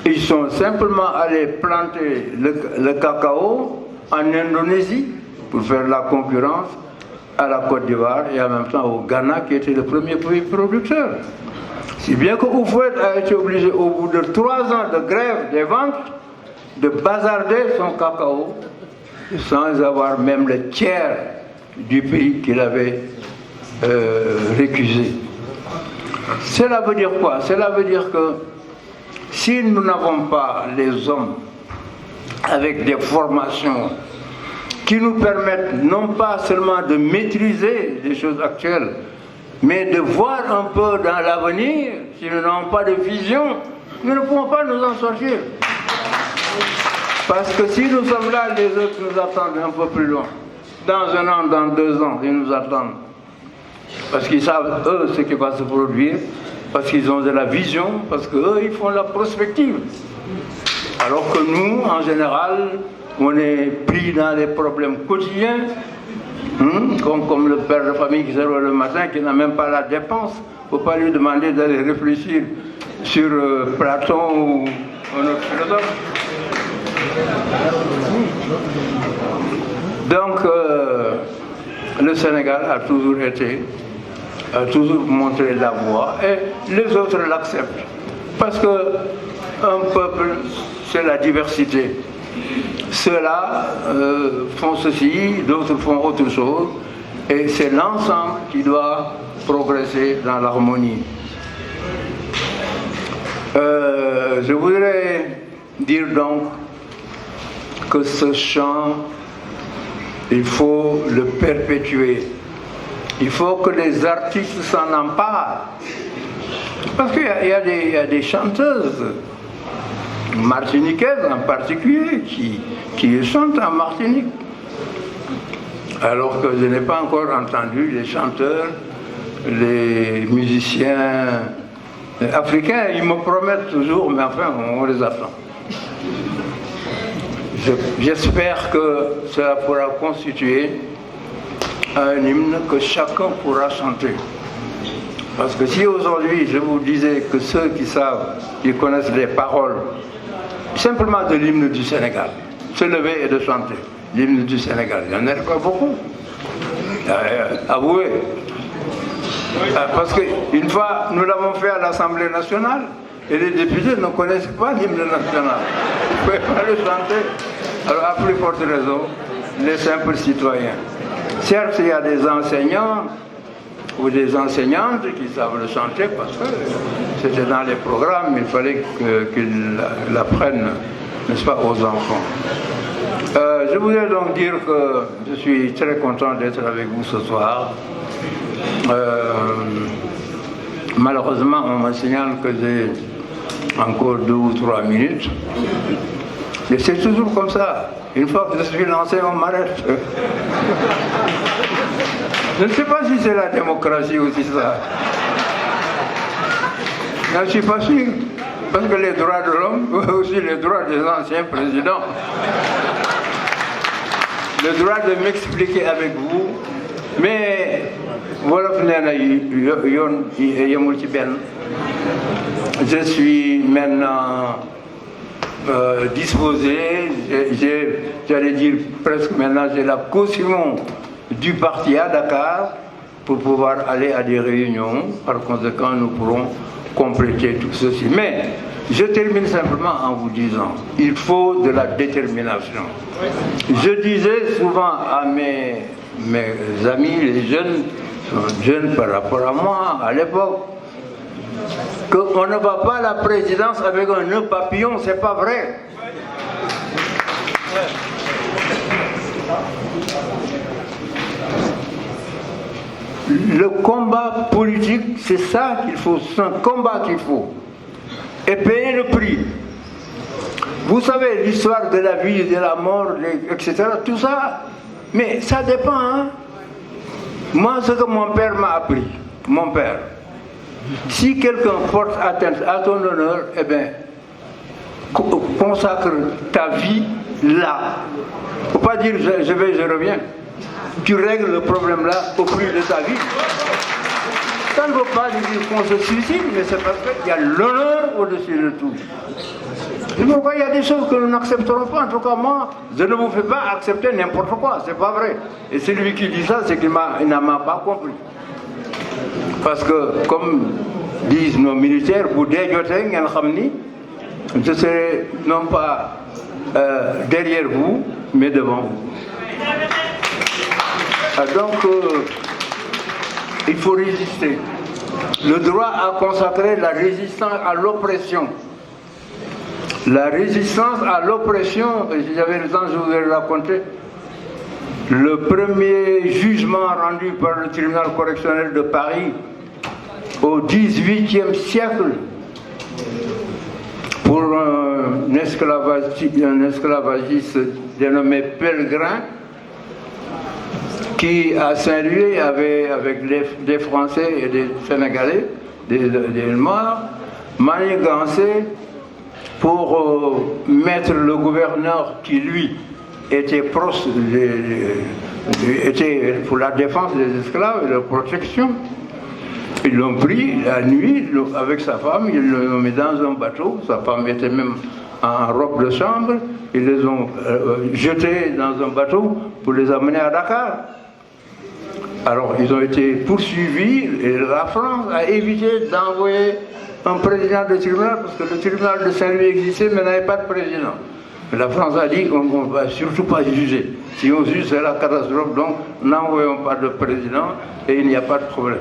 ils sont simplement allés planter le cacao en Indonésie pour faire la concurrence à la Côte d'Ivoire et en même temps au Ghana qui était le premier pays producteur. Si bien que Houphouët a été obligé au bout de 3 ans de grève des ventes de bazarder son cacao sans avoir même le tiers du prix qu'il avait récusé. Cela veut dire quoi? Cela veut dire que si nous n'avons pas les hommes avec des formations qui nous permettent non pas seulement de maîtriser les choses actuelles, mais de voir un peu dans l'avenir, si nous n'avons pas de vision, nous ne pouvons pas nous en sortir. Parce que si nous sommes là, les autres nous attendent un peu plus loin. Dans 1 an, dans 2 ans, ils nous attendent. Parce qu'ils savent, eux, ce qui va se produire, parce qu'ils ont de la vision, parce qu'eux, ils font la prospective. Alors que nous, en général, on est pris dans les problèmes quotidiens, comme le père de famille qui se lève le matin, qui n'a même pas la dépense. Il ne faut pas lui demander d'aller réfléchir sur Platon ou un autre philosophe. Donc, le Sénégal a toujours montré la voie et les autres l'acceptent. Parce qu'un peuple, c'est la diversité. Ceux-là font ceci, d'autres font autre chose, et c'est l'ensemble qui doit progresser dans l'harmonie. Je voudrais dire donc que ce chant, il faut le perpétuer. Il faut que les artistes s'en emparent. Parce qu'il y a des chanteuses martiniquaises en particulier qui chantent en Martinique. Alors que je n'ai pas encore entendu les chanteurs, les musiciens africains. Ils me promettent toujours, mais enfin, on les attend. J'espère que cela pourra constituer un hymne que chacun pourra chanter. Parce que si aujourd'hui je vous disais que ceux qui savent, qui connaissent les paroles, simplement de l'hymne du Sénégal, se lever et de chanter l'hymne du Sénégal, il n'y en a pas beaucoup. Avouez. Parce qu'une fois, nous l'avons fait à l'Assemblée nationale, et les députés ne connaissent pas l'hymne national. Vous ne pouvez pas le chanter. Alors, à plus forte raison, les simples citoyens. Certes, il y a des enseignants ou des enseignantes qui savent le chanter parce que c'était dans les programmes, il fallait qu'ils l'apprennent, n'est-ce pas, aux enfants. Je voudrais donc dire que je suis très content d'être avec vous ce soir. Malheureusement, on me signale que j'ai encore 2 ou 3 minutes. Et c'est toujours comme ça. Une fois que je suis lancé, on m'arrête. Je ne sais pas si c'est la démocratie ou si ça. Je ne suis pas sûr. Parce que les droits de l'homme, aussi les droits des anciens présidents, le droit de m'expliquer avec vous, mais voilà, je suis maintenant disposé, j'allais dire presque maintenant, j'ai la caution du parti à Dakar pour pouvoir aller à des réunions. Par conséquent, nous pourrons compléter tout ceci. Mais je termine simplement en vous disant, il faut de la détermination. Je disais souvent à mes amis, les jeunes par rapport à moi, à l'époque, qu'on ne va pas à la présidence avec un nœud papillon, c'est pas vrai. Le combat politique, c'est ça qu'il faut, c'est un combat qu'il faut. Et payer le prix. Vous savez, l'histoire de la vie, de la mort, etc., tout ça, mais ça dépend. Hein? Moi, ce que mon père m'a appris, mon père, si quelqu'un porte atteinte à ton honneur, eh bien, consacre ta vie là. Il ne faut pas dire je vais, je reviens. Tu règles le problème là au prix de ta vie. Ça ne veut pas dire qu'on se suicide, mais c'est parce qu'il y a l'honneur au-dessus de tout. C'est pourquoi il y a des choses que nous n'accepterons pas. En tout cas, moi, je ne vous fais pas accepter n'importe quoi. C'est pas vrai. Et celui qui dit ça, c'est qu'il n'a pas compris. Parce que, comme disent nos militaires, je serai non pas derrière vous, mais devant vous. Donc, il faut résister. Le droit a consacré la résistance à l'oppression. La résistance à l'oppression, si j'avais le temps, je vous ai raconté, le premier jugement rendu par le tribunal correctionnel de Paris au XVIIIe siècle pour un esclavagiste dénommé Pellegrin, qui à Saint-Louis avait, avec des Français et des Sénégalais, des Noirs, manigancé pour mettre le gouverneur qui, lui, était proche, était pour la défense des esclaves et leur protection. Ils l'ont pris la nuit avec sa femme, ils l'ont mis dans un bateau, sa femme était même en robe de chambre, ils les ont jetés dans un bateau pour les amener à Dakar. Alors ils ont été poursuivis et la France a évité d'envoyer un président de tribunal parce que le tribunal de Saint-Louis existait mais n'avait pas de président. Mais la France a dit qu'on ne va surtout pas juger. Si on juge, c'est la catastrophe, donc n'envoyons pas de président et il n'y a pas de problème.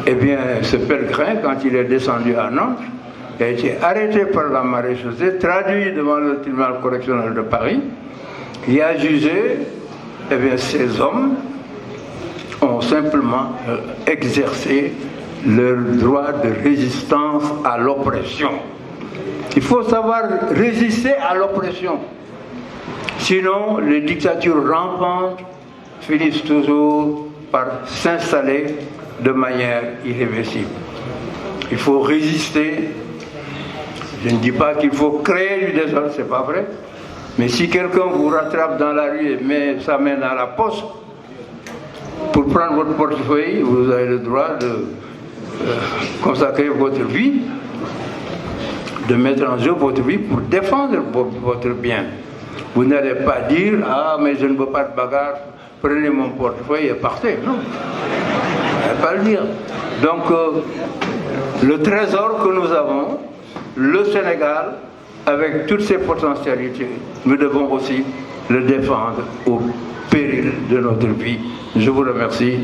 Eh bien, ce Pellegrin, quand il est descendu à Nantes, il a été arrêté par la maréchaussée, traduit devant le tribunal correctionnel de Paris, il a jugé, eh bien, ces hommes ont simplement exercé leur droit de résistance à l'oppression. Il faut savoir résister à l'oppression. Sinon, les dictatures rampantes finissent toujours par s'installer de manière irréversible. Il faut résister. Je ne dis pas qu'il faut créer du désordre, c'est pas vrai. Mais si quelqu'un vous rattrape dans la rue et met sa main dans la poche pour prendre votre portefeuille, vous avez le droit de consacrer votre vie, de mettre en jeu votre vie pour défendre votre bien. Vous n'allez pas dire « Ah, mais je ne veux pas de bagarre, prenez mon portefeuille et partez ». Non, vous n'allez pas le dire. Donc, le trésor que nous avons, le Sénégal, avec toutes ses potentialités, nous devons aussi le défendre au péril de notre vie. Je vous remercie.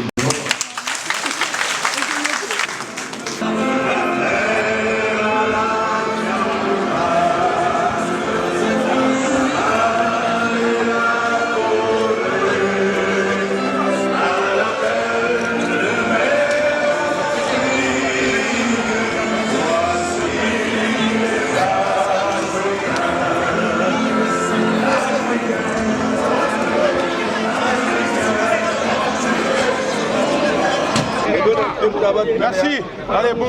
Merci. Allez, bon.